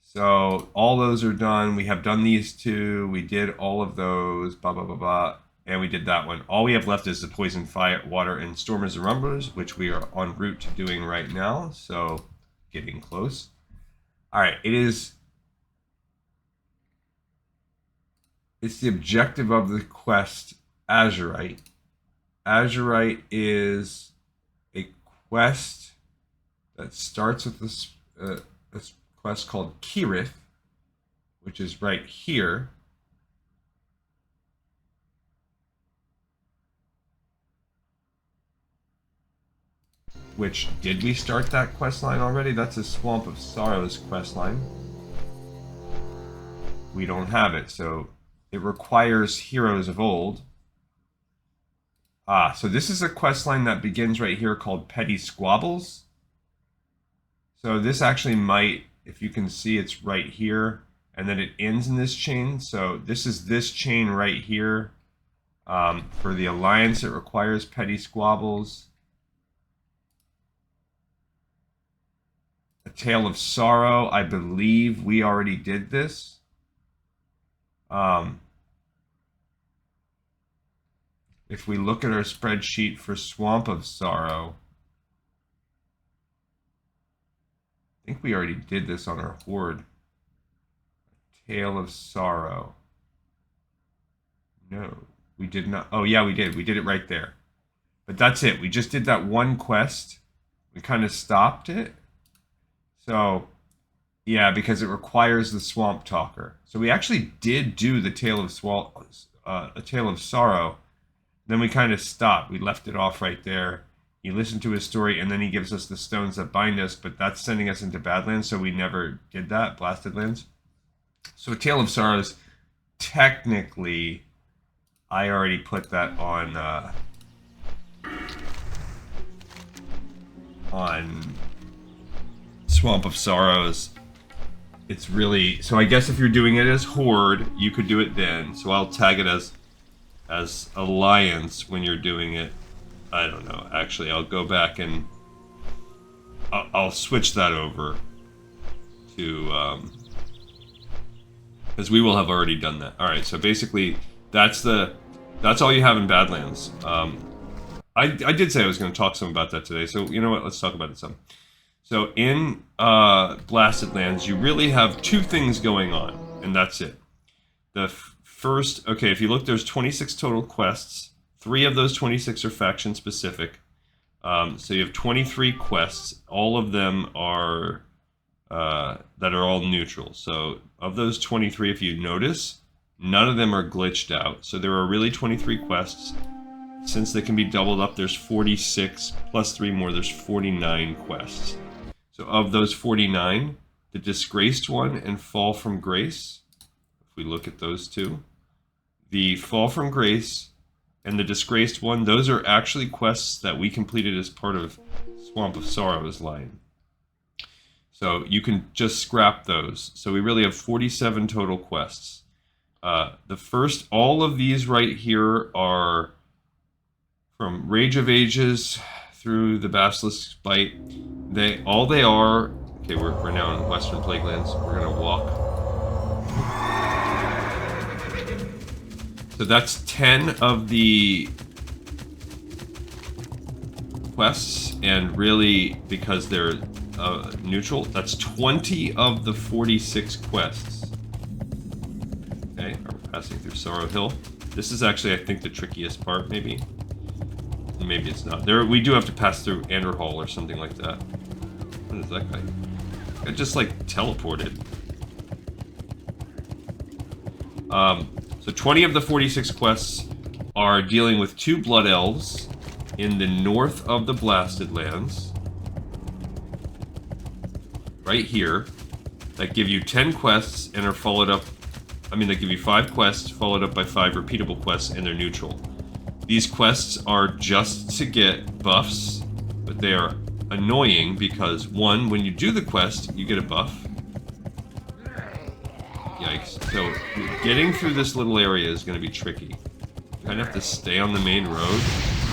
So all those are done. We have done these two. We did all of those. Blah, blah, blah, blah. And we did that one. All we have left is the Poison, Fire, Water, and Stormers and Rumblers, which we are en route to doing right now. So getting close. All right, it's the objective of the quest, Azshara. Azshara is a quest that starts with this quest called Kirith, which is right here. Which, did we start that quest line already? That's a Swamp of Sorrows quest line. We don't have it, so it requires Heroes of Old. Ah, so this is a quest line that begins right here called Petty Squabbles. So this actually might, if you can see, it's right here, and then it ends in this chain. So this is this chain right here. For the Alliance, it requires Petty Squabbles. A Tale of Sorrow, I believe we already did this. If we look at our spreadsheet for Swamp of Sorrow, I think we already did this on our Horde. Tale of Sorrow. No, we did not. Oh, yeah, we did. We did it right there. But that's it. We just did that one quest. We kind of stopped it. So, yeah, because it requires the Swamp Talker. So we actually did do the Tale of A Tale of Sorrow. Then we kind of stopped. We left it off right there. He listened to his story, and then he gives us the stones that bind us, but that's sending us into Badlands, so we never did that, Blasted Lands. So A Tale of Sorrows, technically, I already put that on Swamp of Sorrows. It's really, so I guess if you're doing it as Horde, you could do it then. So I'll tag it as Alliance when you're doing it. I don't know. Actually, I'll go back and I'll switch that over to because we will have already done that. All right. So basically, that's all you have in Badlands. I did say I was going to talk some about that today. So you know what? Let's talk about it some. So in Blasted Lands, you really have two things going on, and that's it. The first, okay, if you look, there's 26 total quests. 3 of those 26 are faction specific. So you have 23 quests. All of them are that are all neutral. So of those 23, if you notice, none of them are glitched out. So there are really 23 quests. Since they can be doubled up, there's 46 plus 3 more. There's 49 quests. So of those 49, the Disgraced one and Fall from Grace, if we look at those two, the Fall from Grace and the Disgraced one, those are actually quests that we completed as part of Swamp of Sorrows line. So you can just scrap those. So we really have 47 total quests. All of these right here are from Rage of Ages through the Basilisk's Bite. All they are, okay, we're now in Western Plaguelands. We're gonna walk. So that's 10 of the quests, and really, because they're neutral, that's 20 of the 46 quests. passing through Sorrow Hill. This is actually, I think, the trickiest part, maybe. Maybe it's not. We do have to pass through Anderhall or something like that. What is that guy? I just, like, teleported. So 20 of the 46 quests are dealing with 2 Blood Elves in the north of the Blasted Lands. Right here. That give you 10 quests and are followed up... I mean, they give you 5 quests followed up by 5 repeatable quests, and they're neutral. These quests are just to get buffs, but they are annoying because, 1, when you do the quest, you get a buff. Yikes. So, getting through this little area is going to be tricky. You kind of have to stay on the main road.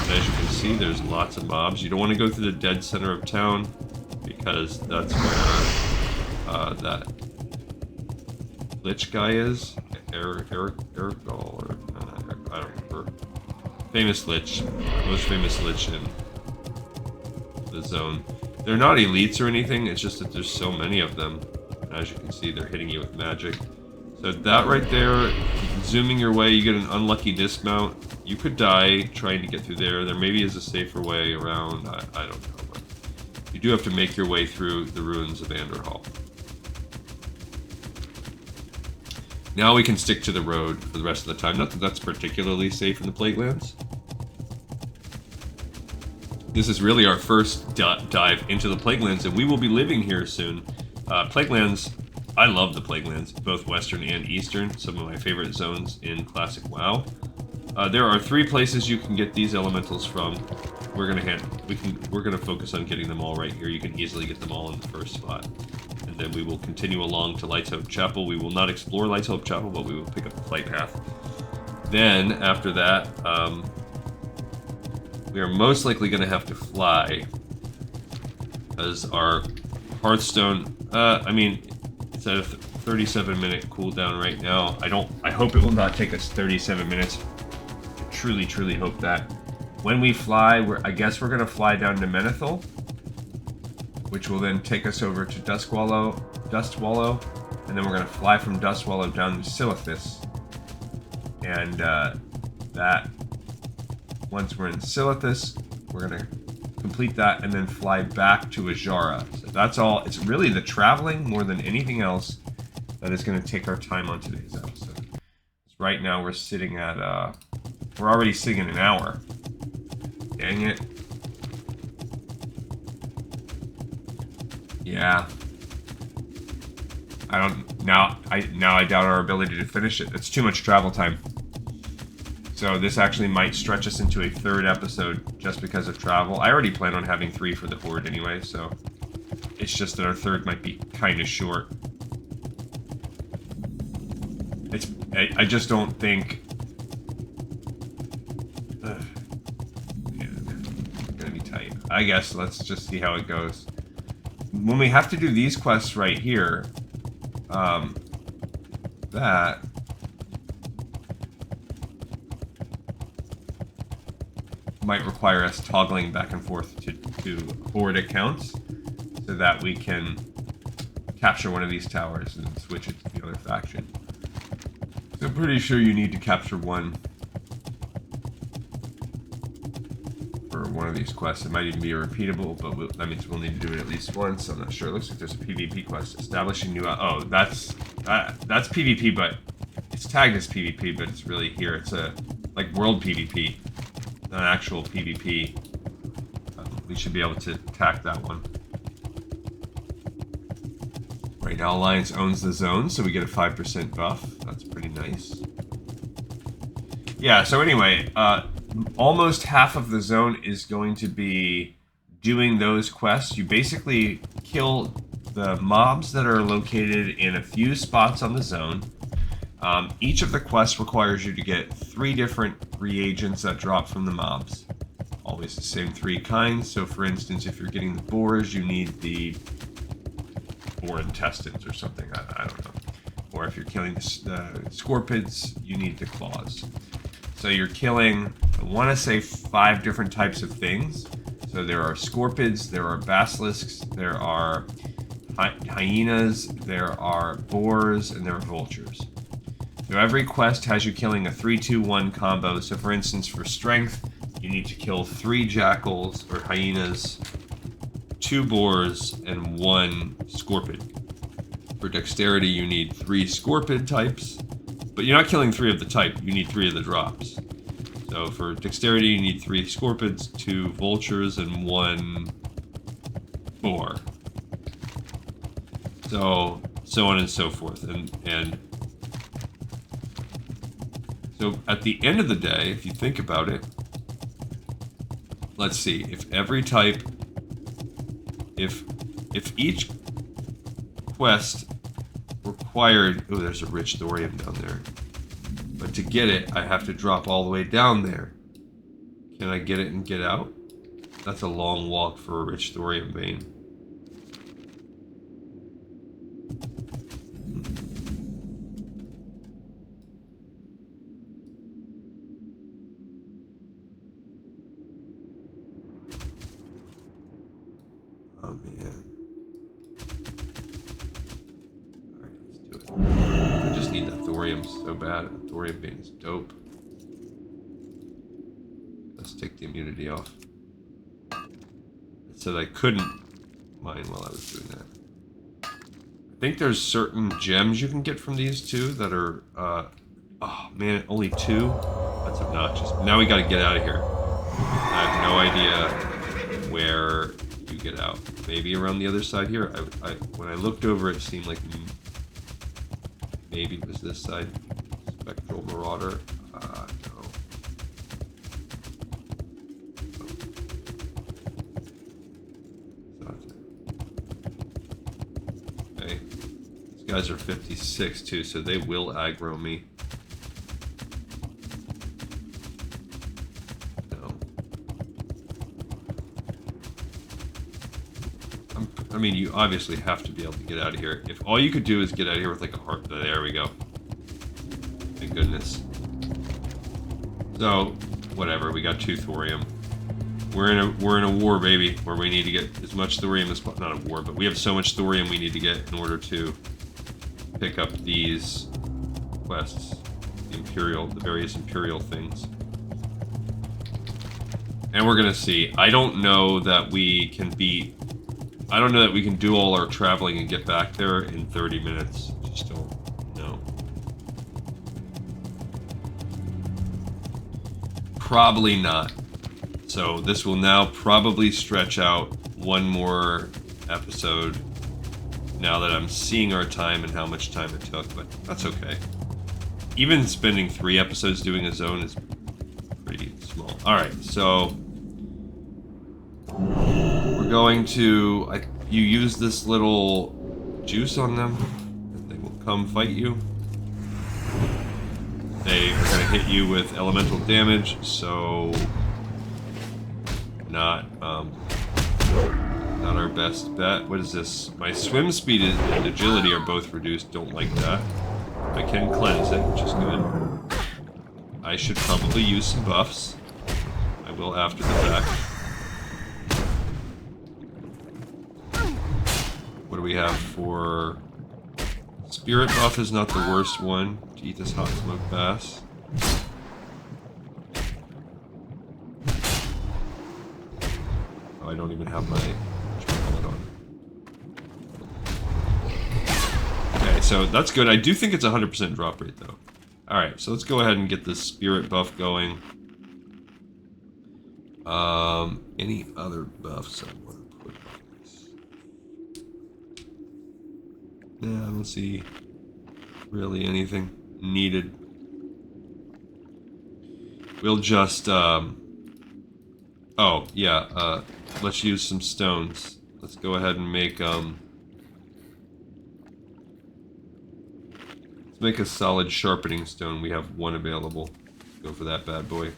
And as you can see, there's lots of mobs. You don't want to go through the dead center of town, because that's where that Lich guy is. Ergal, or I don't remember. Famous Lich. Most famous Lich in the zone. They're not elites or anything, it's just that there's so many of them. And as you can see, they're hitting you with magic. So that right there, zooming your way, you get an unlucky dismount. You could die trying to get through there. There maybe is a safer way around. I don't know. But you do have to make your way through the ruins of Anderhall. Now we can stick to the road for the rest of the time. Not that that's particularly safe in the Plaguelands. This is really our first dive into the Plaguelands, and we will be living here soon. Plaguelands, I love the Plaguelands, both Western and Eastern, some of my favorite zones in Classic WoW. There are 3 places you can get these elementals from. We're gonna focus on getting them all right here. You can easily get them all in the first spot. And then we will continue along to Lighthope Chapel. We will not explore Lighthope Chapel, but we will pick up the flight path. Then, after that, we are most likely going to have to fly, as our Hearthstone, I mean, it's at a 37-minute cooldown right now. I hope it will not take us 37 minutes. I truly hope that. When we fly, I guess we're going to fly down to Menethil, which will then take us over to Dustwallow, and then we're going to fly from Dustwallow down to Silithus. And that, once we're in Silithus, we're going to complete that and then fly back to Azshara. So that's all. It's really the traveling more than anything else that is going to take our time on today's episode. Right now we're sitting at, we're already sitting at an hour. Dang it. Yeah. Now I doubt our ability to finish it. It's too much travel time. So this actually might stretch us into a 3rd episode just because of travel. I already plan on having 3 for the Horde anyway, so it's just that our 3rd might be kind of short. I just don't think... Yeah, it's gonna be tight. I guess let's just see how it goes. When we have to do these quests right here, that might require us toggling back and forth to Horde accounts so that we can capture one of these towers and switch it to the other faction. So I'm pretty sure you need to capture one for one of these quests. It might even be a repeatable, but that means we'll need to do it at least once. I'm not sure. It looks like there's a PvP quest. Establishing new... Oh, that's PvP, but it's tagged as PvP, but it's really here. It's a like world PvP, not actual PvP. We should be able to attack that one. Right now, Alliance owns the zone, so we get a 5% buff. That's pretty nice. Yeah, so anyway, almost half of the zone is going to be doing those quests. You basically kill the mobs that are located in a few spots on the zone. Each of the quests requires you to get 3 different reagents that drop from the mobs. Always the same 3 kinds. So for instance, if you're getting the boars, you need the boar intestines or something. I don't know. Or if you're killing the scorpids, you need the claws. So you're killing, I want to say 5 different types of things. So there are scorpids, there are basilisks, there are hyenas, there are boars, and there are vultures. So every quest has you killing a 3-2-1 combo. So for instance, for strength, you need to kill 3 jackals or hyenas, 2 boars, and 1 scorpion. For dexterity, you need 3 scorpion types, but you're not killing 3 of the type, you need 3 of the drops. So for dexterity, you need 3 scorpions, 2 vultures, and 1 boar. So on and so forth. And so at the end of the day, if you think about it, let's see, if every type, if each quest required, oh, there's a rich thorium down there. But to get it, I have to drop all the way down there. Can I get it and get out? That's a long walk for a rich thorium vein. Oh man. Alright, let's do it. I just need that thorium so bad. The thorium vein is dope. Let's take the immunity off. It said I couldn't mine while I was doing that. I think there's certain gems you can get from these two that are, oh man, only 2? That's obnoxious. Now we gotta get out of here. I have no idea where you get out. Maybe around the other side here. When I looked over, it seemed like maybe it was this side. Spectral Marauder. No. Okay. These guys are 56 too, so they will aggro me. I mean, you obviously have to be able to get out of here. If all you could do is get out of here with like a heart, there we go. Thank goodness. So, whatever. We got 2 thorium. We're in a war, baby, where we need to get as much thorium as not a war, but we have so much thorium we need to get in order to pick up these quests, the various imperial things. And we're gonna see. I don't know that we can do all our traveling and get back there in 30 minutes. Just don't know. Probably not. So this will now probably stretch out one more episode now that I'm seeing our time and how much time it took, but that's okay. Even spending 3 episodes doing a zone is pretty small. Alright, so we're going to... you use this little juice on them, and they will come fight you. They are going to hit you with elemental damage, so not our best bet. What is this? My swim speed and agility are both reduced. Don't like that. I can cleanse it, which is good. I should probably use some buffs. I will after the fact. What do we have for... Spirit buff is not the worst one. To eat this hot smoked bass. Oh, I don't even have my... on. Okay, so that's good. I do think it's 100% drop rate, though. Alright, so let's go ahead and get this spirit buff going. Any other buffs I want to put on this? Yeah, I don't see really anything needed. We'll just, oh, yeah, let's use some stones. Let's go ahead and make, let's make a solid sharpening stone. We have 1 available. Go for that bad boy.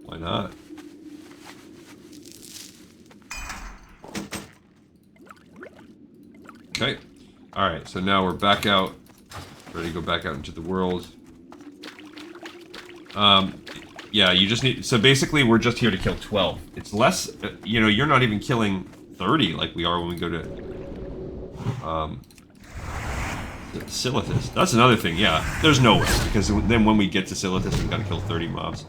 Why not? Okay. Alright, so now we're back out. Ready to go back out into the world. Yeah, you just need... So basically, we're just here to kill 12. It's less... you know, you're not even killing 30 like we are when we go to... Silithus. That's another thing, yeah. There's no way, because then when we get to Silithus, we've got to kill 30 mobs.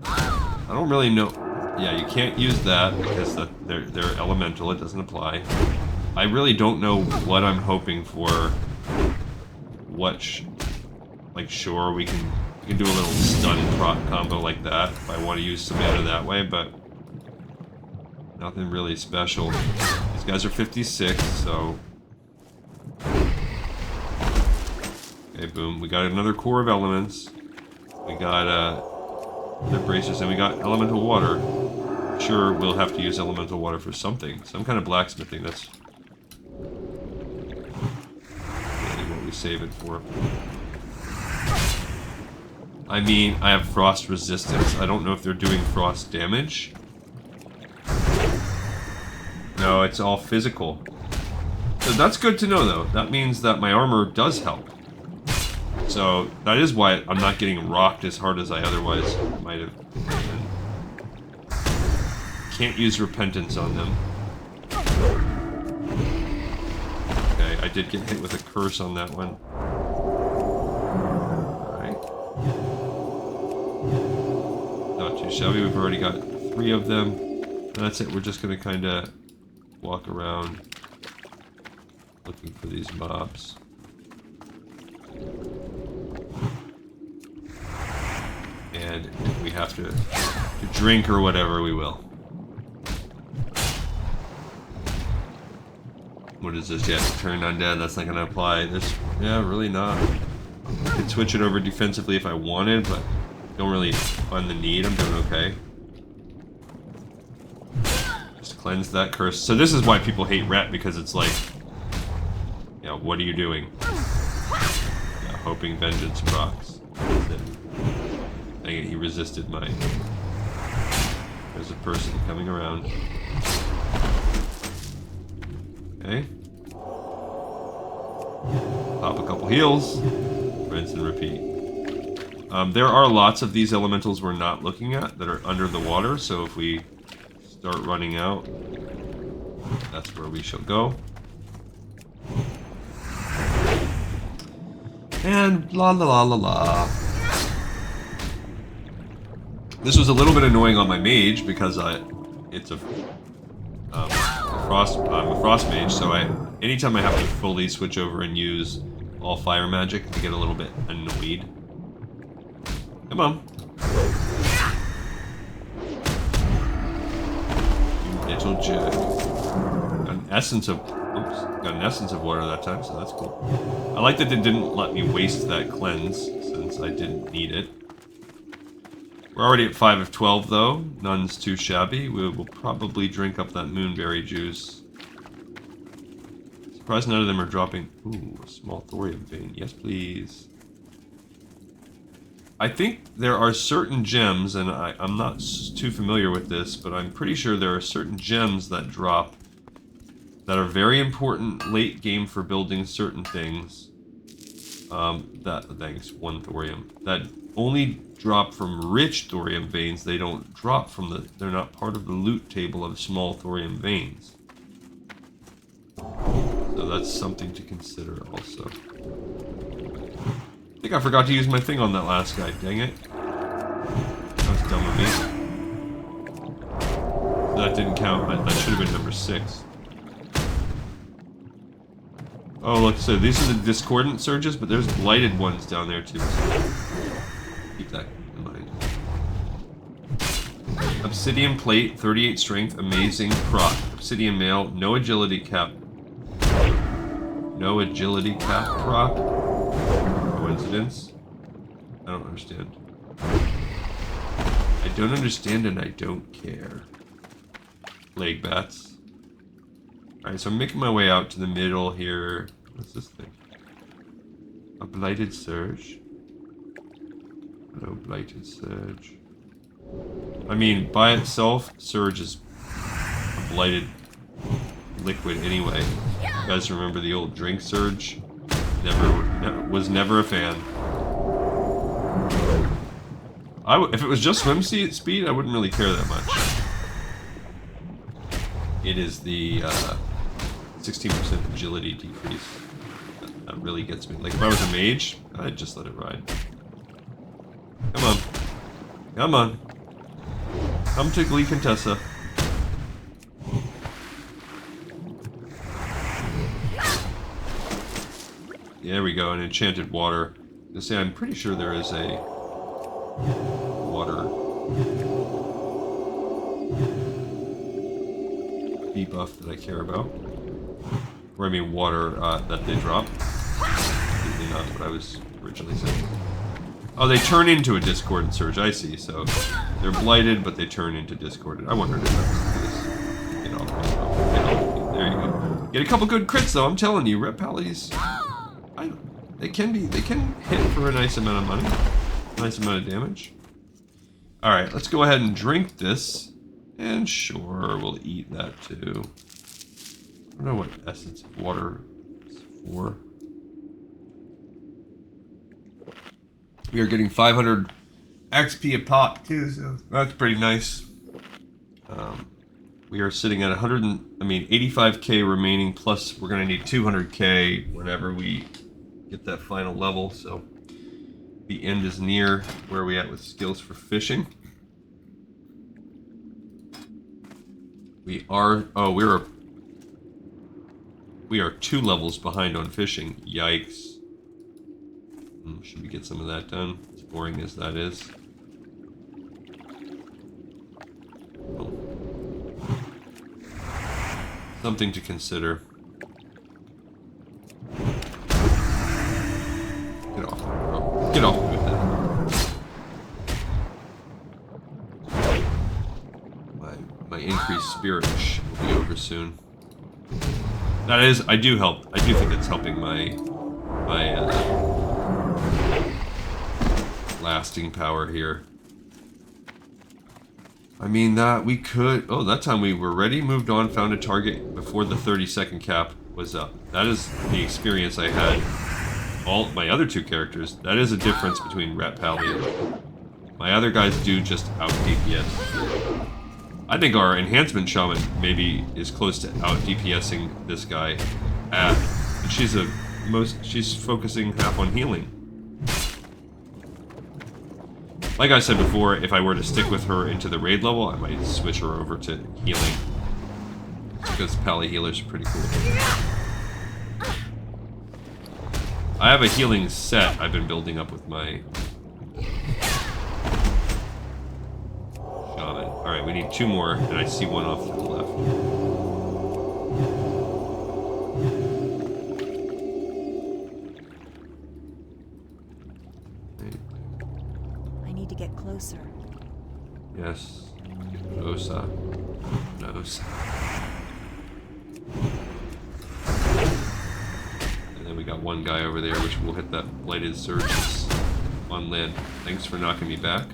I don't really know. Yeah, you can't use that because they're elemental. It doesn't apply. I really don't know what I'm hoping for. Like, sure, we can do a little stun proc combo like that if I want to use some mana that way, but nothing really special. These guys are 56, so okay, boom. We got another core of elements. We got the bracers, and we got elemental water. Sure, we'll have to use elemental water for something. Some kind of blacksmithing, that's really what we save it for. I mean, I have frost resistance. I don't know if they're doing frost damage. No, it's all physical. So that's good to know, though. That means that my armor does help. So that is why I'm not getting rocked as hard as I otherwise might have. Can't use repentance on them. Okay, I did get hit with a curse on that one. Not too shabby. We've already got 3 of them. And that's it. We're just going to kind of walk around looking for these mobs. And if we have to drink or whatever, we will. What is this? Yeah, turn undead. That's not going to apply. This, yeah, really not. I could switch it over defensively if I wanted, but don't really find the need. I'm doing okay. Just cleanse that curse. So this is why people hate Ret, because it's like, yeah, what are you doing? Yeah, hoping vengeance procs. Dang it, he resisted my... There's a person coming around. Okay. Pop a couple heals. Rinse and repeat. There are lots of these elementals we're not looking at that are under the water, so if we start running out, that's where we shall go. And la la la la la. This was a little bit annoying on my mage because it's a frost. I'm a frost mage, so anytime I have to fully switch over and use all fire magic, I get a little bit annoyed. Come on. You little jerk. Got an essence of... Oops. Got an essence of water that time, so that's cool. I like that they didn't let me waste that cleanse, since I didn't need it. We're already at 5 of 12, though. None's too shabby. We will probably drink up that moonberry juice. Surprised none of them are dropping... Ooh, a small thorium vein. Yes, please. I think there are certain gems, and I'm not too familiar with this, but I'm pretty sure there are certain gems that drop that are very important late game for building certain things. Thanks, 1 thorium. That only drop from rich thorium veins. They don't drop from they're not part of the loot table of small thorium veins. So that's something to consider also. I think I forgot to use my thing on that last guy, dang it. That was dumb of me. That didn't count, that should have been number 6. Oh, look, so these are the discordant surges, but there's blighted ones down there too. So keep that in mind. Obsidian plate, 38 strength, amazing proc. Obsidian mail, no agility cap. No agility cap proc. Coincidence? I don't understand. I don't understand and I don't care. Plague bats. Alright, so I'm making my way out to the middle here. What's this thing? A blighted surge. Hello, blighted surge. I mean, by itself, surge is a blighted liquid anyway. You guys remember the old drink surge? Was never a fan. If it was just swim speed, I wouldn't really care that much. it is the 16% agility decrease. That really gets me. Like, if I was a mage, I'd just let it ride. Come on. Come on. Come to Glee Contessa. There we go, an enchanted water. To say, I'm pretty sure there is a water debuff that I care about. Or I mean water that they drop. Completely not what I was originally saying. Oh, they turn into a Discordant Surge, I see. So they're blighted, but they turn into Discordant. I wondered if that was the case. Get off me. Get off me. There you go. Get a couple good crits though, I'm telling you, Rep Pallies. They can hit for a nice amount of money. Nice amount of damage. Alright, let's go ahead and drink this. And sure, we'll eat that too. I don't know what essence of water is for. We are getting 500 XP a pop too, so that's pretty nice. We are sitting at 85k remaining, plus we're gonna need 200k whenever we get that final level, so the end is near. Where are we at with skills for fishing? We are, we are 2 levels behind on fishing. Yikes. Should we get some of that done? As boring as that is. Oh. Something to consider. Get off, bro. Get off with that. My increased spirit will be over soon. That is, I do think it's helping my lasting power here. I mean that we could. Oh, that time we were ready, moved on, found a target before the 30-second cap was up. That is the experience I had. All my other 2 characters, that is a difference between Rat Pally and my other guys do just out DPS. I think our enhancement shaman maybe is close to out DPSing this guy at, and she's focusing half on healing. Like I said before, if I were to stick with her into the raid level, I might switch her over to healing. Because Pally healers are pretty cool. I have a healing set I've been building up with my shaman. Alright, we need 2 more, and I see one off to the left. I need to get closer. Yes. Closer. Closer. And then we got one guy over there, which will hit that blighted surge on land. Thanks for knocking me back.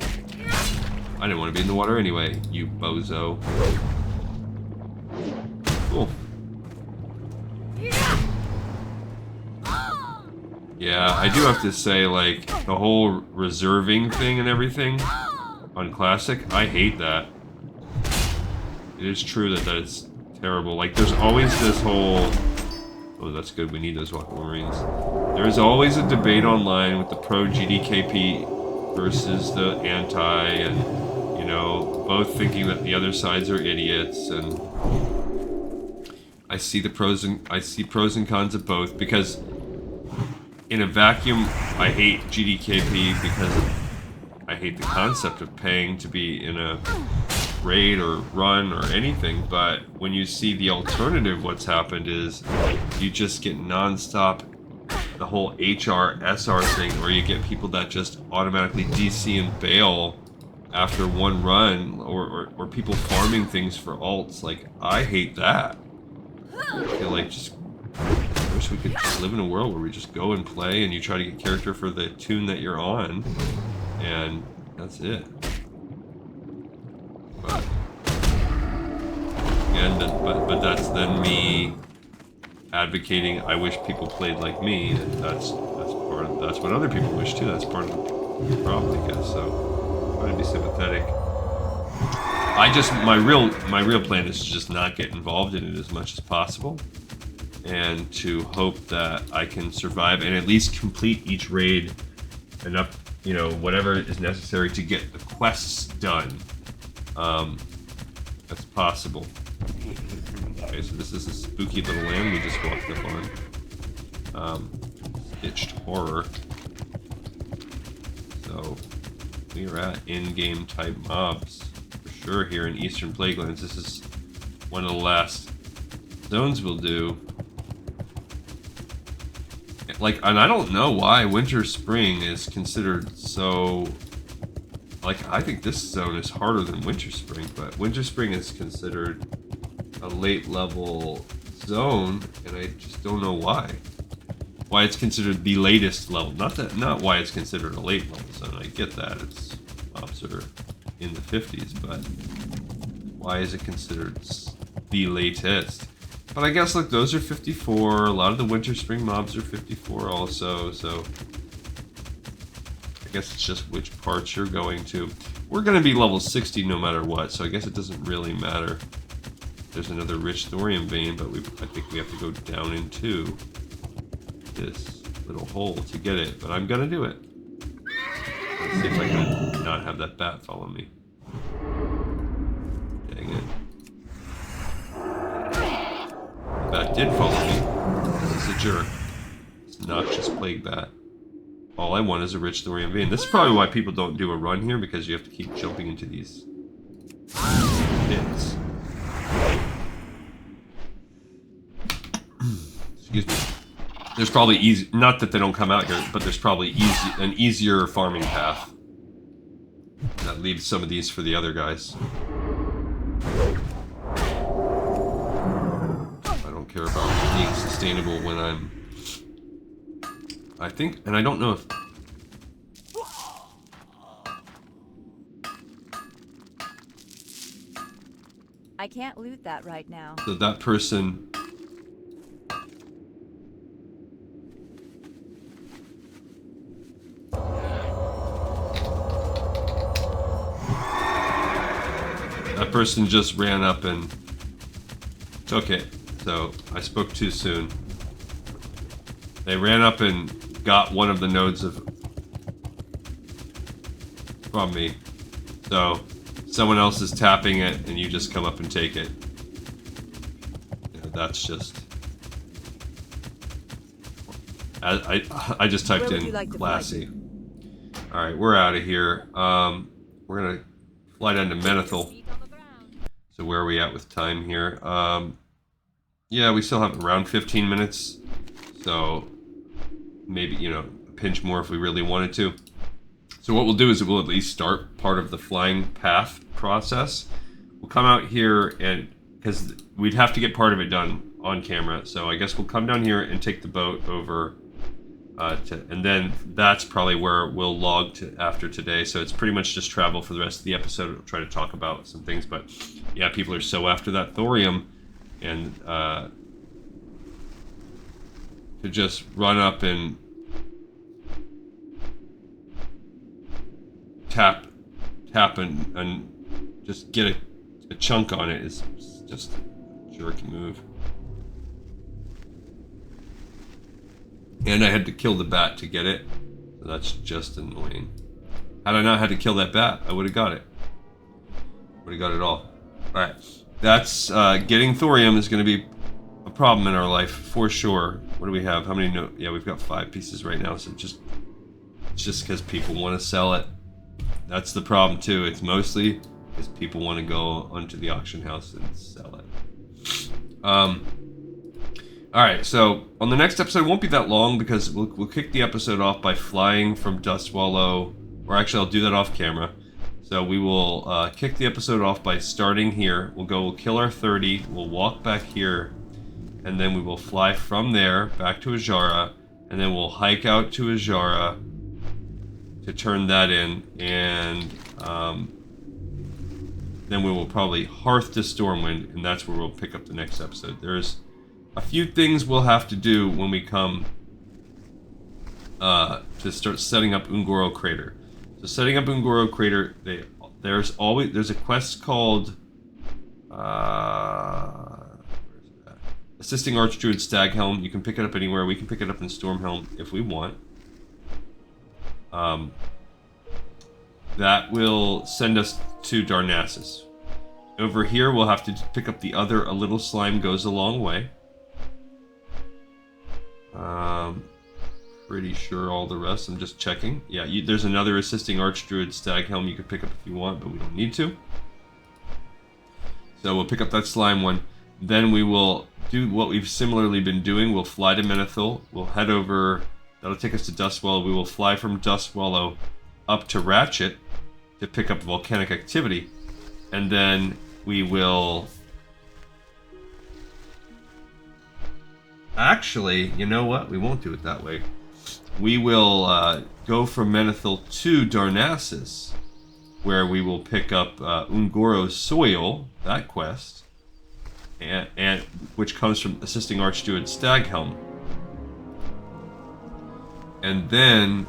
I didn't want to be in the water anyway, you bozo. Cool. Yeah, I do have to say, like, the whole reserving thing and everything on Classic, I hate that. It is true that it's terrible. Like, there's always this whole... Oh, that's good, we need those Aquamarines. There's always a debate online with the pro-GDKP versus the anti, and, you know, both thinking that the other sides are idiots, and... I see pros and cons of both, because... in a vacuum, I hate GDKP because I hate the concept of paying to be in a raid or run or anything, but when you see the alternative, what's happened is you just get non-stop the whole HR, SR thing, where you get people that just automatically DC and bail after one run, or people farming things for alts. Like, I hate that. I feel like I wish we could live in a world where we just go and play and you try to get character for the tune that you're on, and that's it. But again, but that's then me advocating I wish people played like me, and that's what other people wish too. That's part of the problem, I guess. So try to be sympathetic. my real plan is to just not get involved in it as much as possible, and to hope that I can survive and at least complete each raid enough, you know, whatever is necessary to get the quests done. That's possible. Okay, so this is a spooky little land we just walked up on. Stitched horror. So we are at in-game type mobs for sure here in Eastern Plaguelands. This is one of the last zones we'll do. Like, and I don't know why Winter Spring is considered so. Like, I think this zone is harder than Winter Spring, but Winter Spring is considered a late level zone, and I just don't know why. Why it's considered the latest level. Not why it's considered a late level zone. I get that. It's mobs are in the 50s, but why is it considered the latest? But I guess, look, those are 54. A lot of the Winter Spring mobs are 54 also, so I guess it's just which parts you're going to. We're going to be level 60 no matter what, so I guess it doesn't really matter. There's another rich thorium vein, but I think we have to go down into this little hole to get it, but I'm going to do it. Let's see if I can not have that bat follow me. Dang it. The bat did follow me, because it's a jerk. It's noxious plague bat. All I want is a rich thorium vein. This is probably why people don't do a run here, because you have to keep jumping into these pits. Excuse me. There's probably easy, not that they don't come out here, but there's probably an easier farming path that leaves some of these for the other guys. I don't care about being sustainable when I think, and I don't know if... I can't loot that right now. So that person... That person just ran up and took it. So I spoke too soon. They ran up and got one of the nodes from me. So someone else is tapping it and you just come up and take it. You know, that's just... I just typed in Lassie. Alright, we're out of here. We're gonna fly down to Menethil. So where are we at with time here? Yeah, we still have around 15 minutes. So maybe, you know, a pinch more if we really wanted to. So what we'll do is we'll at least start part of the flying path process. We'll come out here and, because we'd have to get part of it done on camera. So I guess we'll come down here and take the boat over and then that's probably where we'll log to after today. So it's pretty much just travel for the rest of the episode. We'll try to talk about some things, but yeah, people are so after that thorium, and to just run up and tap and just get a chunk on it is just a jerky move. And I had to kill the bat to get it. So that's just annoying. Had I not had to kill that bat, I would have got it. Would have got it all. Alright. That's, getting thorium is going to be a problem in our life, for sure. What do we have? How many yeah, we've got 5 pieces right now, so it's just because people want to sell it. That's the problem, too. It's mostly because people want to go onto the auction house and sell it. Alright, so on the next episode, it won't be that long because we'll kick the episode off by flying from Dustwallow, or actually I'll do that off camera. So we will kick the episode off by starting here. We'll kill our 30, we'll walk back here, and then we will fly from there back to Azshara, and then we'll hike out to Azshara to turn that in, and then we will probably hearth to Stormwind, and that's where we'll pick up the next episode. There's a few things we'll have to do when we come to start setting up Ungoro Crater. So setting up Ungoro Crater, there's a quest called Assisting Archdruid Staghelm. You can pick it up anywhere. We can pick it up in Stormhelm if we want. That will send us to Darnassus. Over here, we'll have to pick up the other A Little Slime Goes a Long Way. Pretty sure all the rest. I'm just checking. Yeah, there's another Assisting Archdruid Staghelm you can pick up if you want, but we don't need to. So we'll pick up that slime one. Then we will do what we've similarly been doing. We'll fly to Menethil. We'll head over. That'll take us to Dustwallow. We will fly from Dustwallow up to Ratchet to pick up volcanic activity. And then we will... Actually, you know what? We won't do it that way. We will go from Menethil to Darnassus, where we will pick up Ungoro's Soil, that quest, and which comes from Assisting Archdruid Staghelm. And then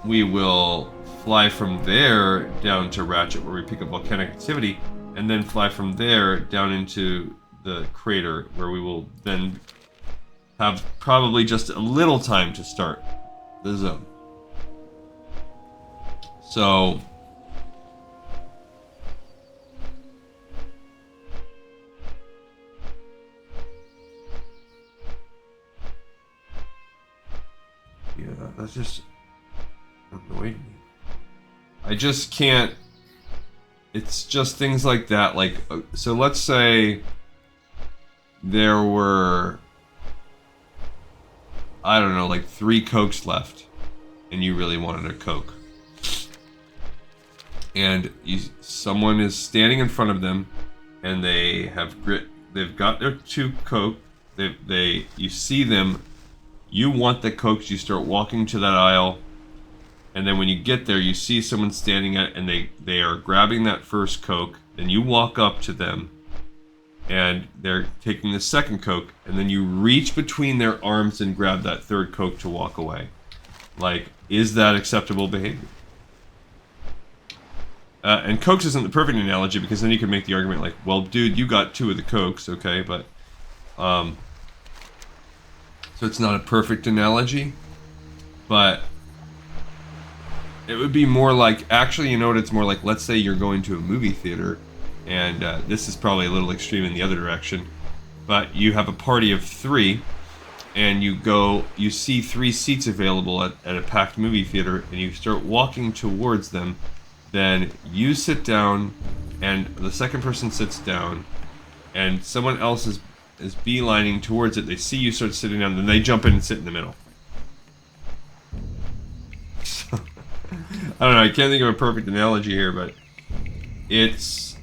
we will fly from there down to Ratchet, where we pick up volcanic activity, and then fly from there down into the crater, where we will then have probably just a little time to start the zone. So yeah, that's just annoyed me. I just can't. It's just things like that. Like, so let's say there were, I don't know, like 3 Cokes left, and you really wanted a Coke. And someone is standing in front of them, and they have they've got their 2 Coke. You see them. You want the Cokes. You start walking to that aisle, and then when you get there, you see someone standing at, and they are grabbing that first Coke. Then you walk up to them, and they're taking the second Coke, and then you reach between their arms and grab that third Coke to walk away. Like, is that acceptable behavior? And Cokes isn't the perfect analogy, because then you can make the argument like, well, dude, you got 2 of the Cokes, okay, but so it's not a perfect analogy, but it would be more like, actually, you know what it's more like? Let's say you're going to a movie theater, and this is probably a little extreme in the other direction, but you have a party of 3, and you see 3 seats available at a packed movie theater, and you start walking towards them. Then you sit down, and the second person sits down, and someone else is beelining towards it. They see you start sitting down, then they jump in and sit in the middle. So, I don't know, I can't think of a perfect analogy here, but there's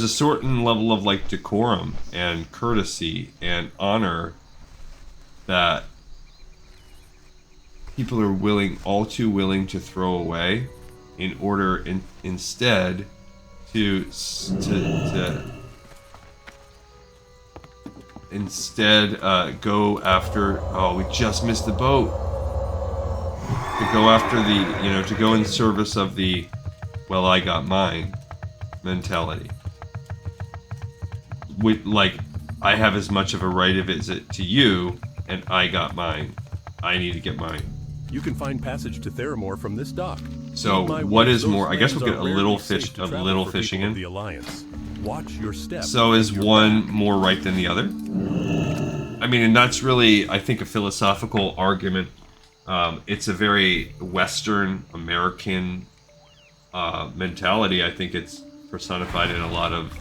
a certain level of like decorum and courtesy and honor that people are all too willing to throw away in order instead to go after, oh, we just missed the boat. To go after to go in service of the, well, I got mine mentality. Like, I have as much of a right of it to you, and I got mine. I need to get mine. You can find passage to Theramore from this dock. So what is more? I guess we'll get a little fishing in. The Alliance. Watch your steps. So is one more right than the other? I mean, and that's really, I think, a philosophical argument. It's a very Western American mentality. I think it's personified in a lot of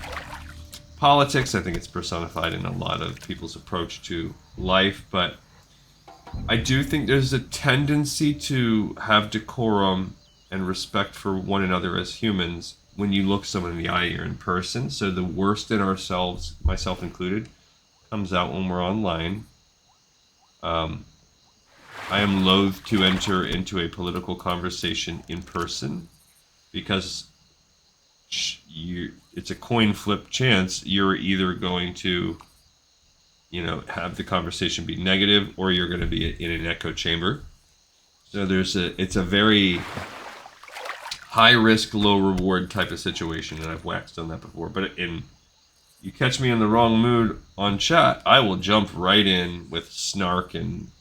politics. I think it's personified in a lot of people's approach to life, but I do think there's a tendency to have decorum and respect for one another as humans when you look someone in the eye or in person. So the worst in ourselves, myself included, comes out when we're online. I am loath to enter into a political conversation in person because it's a coin flip chance. You're either going to have the conversation be negative, or you're going to be in an echo chamber. So it's a very high risk, low reward type of situation, and I've waxed on that before. But you catch me in the wrong mood on chat, I will jump right in with snark and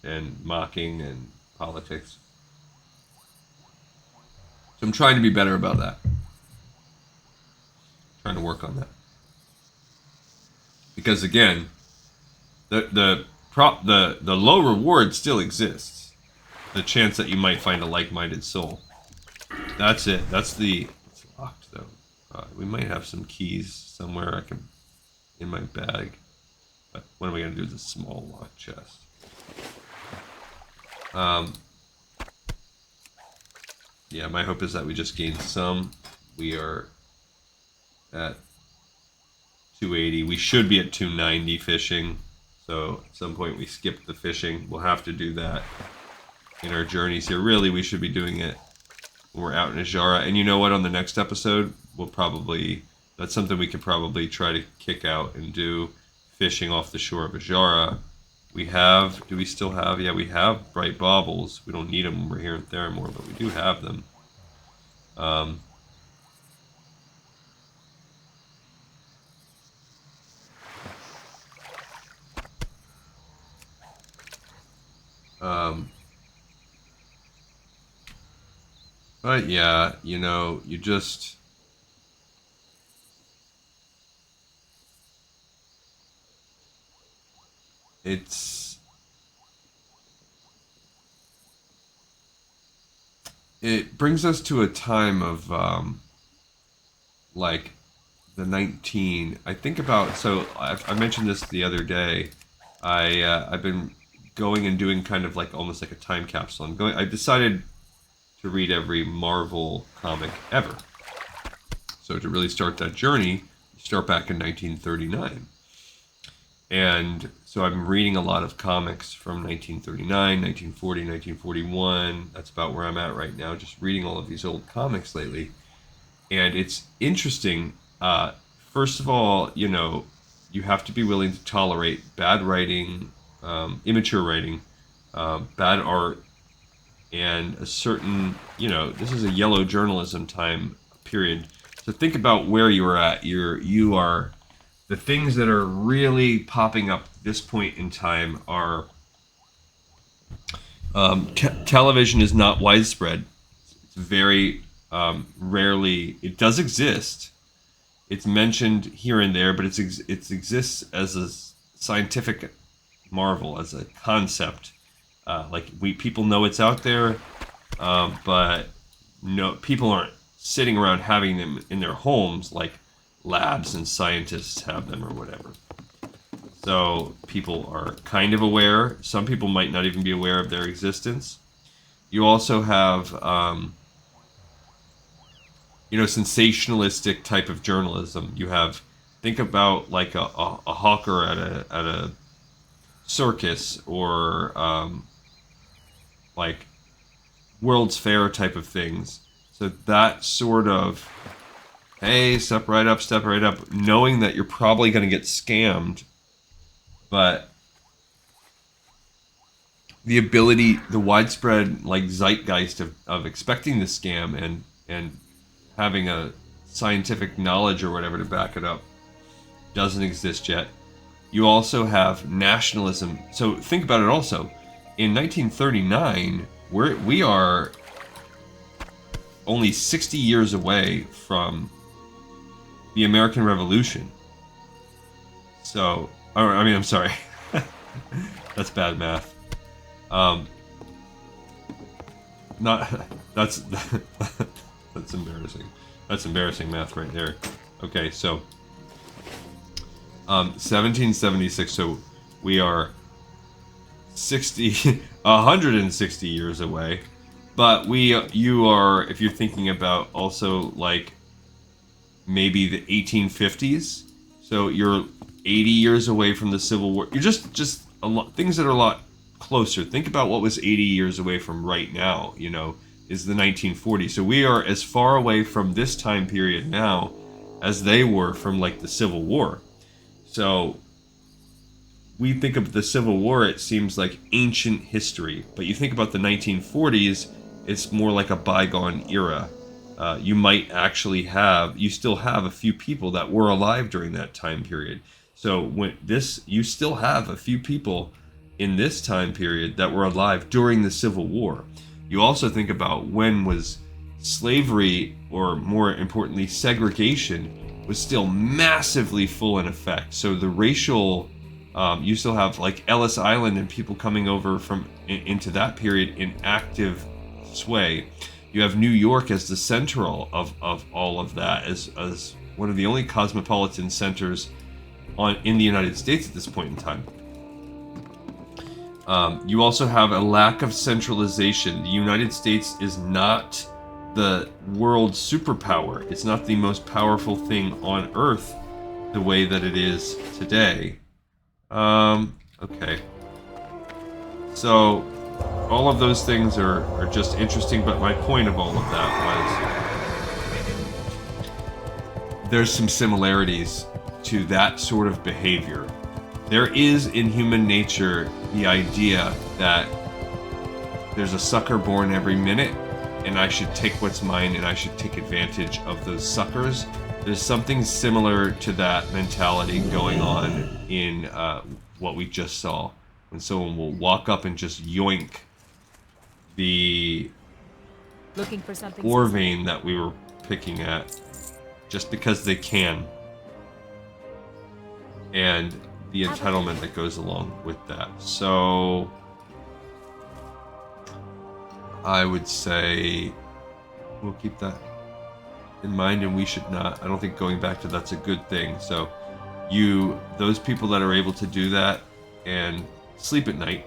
mocking and politics. So I'm trying to be better about that. Trying to work on that. Because again, the low reward still exists. The chance that you might find a like-minded soul. That's it. It's locked though. We might have some keys somewhere I can in my bag. But what am I gonna do with this small locked chest? Yeah, my hope is that we just gain some. We are at 280. We should be at 290 fishing. So at some point we skip the fishing. We'll have to do that in our journeys here. Really, we should be doing it when we're out in Azshara. And you know what? On the next episode, that's something we could probably try to kick out and do, fishing off the shore of Azshara. Do we still have? Yeah, we have bright baubles. We don't need them when we're here in Theramore, but we do have them. But yeah, you know, you just... It brings us to a time of, like, the 19... I think about... So, I mentioned this the other day. I've been going and doing kind of like, almost like a time capsule. I decided to read every Marvel comic ever. So to really start that journey, you start back in 1939. And so I'm reading a lot of comics from 1939, 1940, 1941. That's about where I'm at right now, just reading all of these old comics lately. And it's interesting. First of all, you know, you have to be willing to tolerate bad writing, immature writing, bad art, and a certain, you know, this is a yellow journalism time period. So think about where you are at. You are, the things that are really popping up at this point in time are, television is not widespread. It's very rarely, it does exist. It's mentioned here and there, but it exists as a scientific marvel, as a concept. People know it's out there, but no, people aren't sitting around having them in their homes like labs and scientists have them or whatever. So people are kind of aware. Some people might not even be aware of their existence. You also have, sensationalistic type of journalism. You have, think about like a hawker at a circus, or like World's Fair type of things. So that sort of, hey, step right up, knowing that you're probably going to get scammed, but the widespread like zeitgeist of expecting the scam and having a scientific knowledge or whatever to back it up doesn't exist yet. You also have nationalism. So think about it also. In 1939, we are only 60 years away from the American Revolution. So, I'm sorry. That's bad math. That's embarrassing. That's embarrassing math right there. Okay, so 1776. So we are 160 years away. But you are, if you're thinking about also like maybe the 1850s. So you're 80 years away from the Civil War. You're just a lot, things that are a lot closer. Think about what was 80 years away from right now, is the 1940s. So we are as far away from this time period now as they were from like the Civil War. So we think of the Civil War, it seems like ancient history. But you think about the 1940s, it's more like a bygone era. You might actually you still have a few people that were alive during that time period. So you still have a few people in this time period that were alive during the Civil War. You also think about when was slavery, or more importantly, segregation, was still massively full in effect. So the racial, you still have like Ellis Island and people coming over into that period in active sway. You have New York as the central of all of that, as one of the only cosmopolitan centers in the United States at this point in time. You also have a lack of centralization. The United States is not the world superpower. It's not the most powerful thing on Earth the way that it is today. Okay. So all of those things are just interesting, but my point of all of that was there's some similarities to that sort of behavior. There is in human nature the idea that there's a sucker born every minute, and I should take what's mine and I should take advantage of those suckers. There's something similar to that mentality going on in what we just saw, when someone will walk up and just yoink the Looking for something ore vein that we were picking at just because they can, and the entitlement that goes along with that. So I would say we'll keep that in mind, and we should not, I don't think going back to that's a good thing. So those people that are able to do that and sleep at night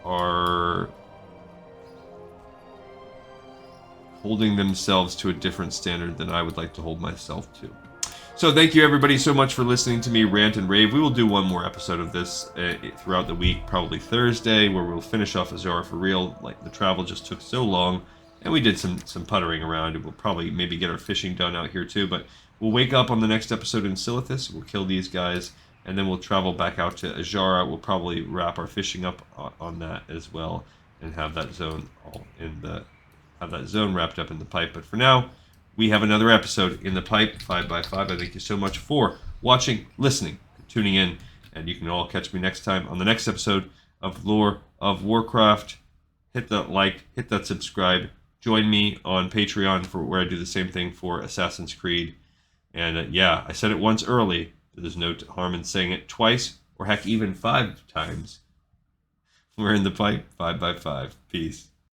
are holding themselves to a different standard than I would like to hold myself to. So thank you everybody so much for listening to me rant and rave. We will do one more episode of this throughout the week, probably Thursday, where we'll finish off Azshara for real. Like, the travel just took so long, and we did some puttering around, and we'll probably maybe get our fishing done out here too. But we'll wake up on the next episode in Silithus, we'll kill these guys, and then we'll travel back out to Azshara. We'll probably wrap our fishing up on that as well, and have that zone wrapped up in the pipe. But for now, we have another episode in the pipe, 5x5. I thank you so much for watching, listening, tuning in, and you can all catch me next time on the next episode of Lore of Warcraft. Hit that like, hit that subscribe. Join me on Patreon for where I do the same thing for Assassin's Creed. And yeah, I said it once early, but there's no harm in saying it twice, or heck, even 5 times. We're in the pipe, 5x5. Peace.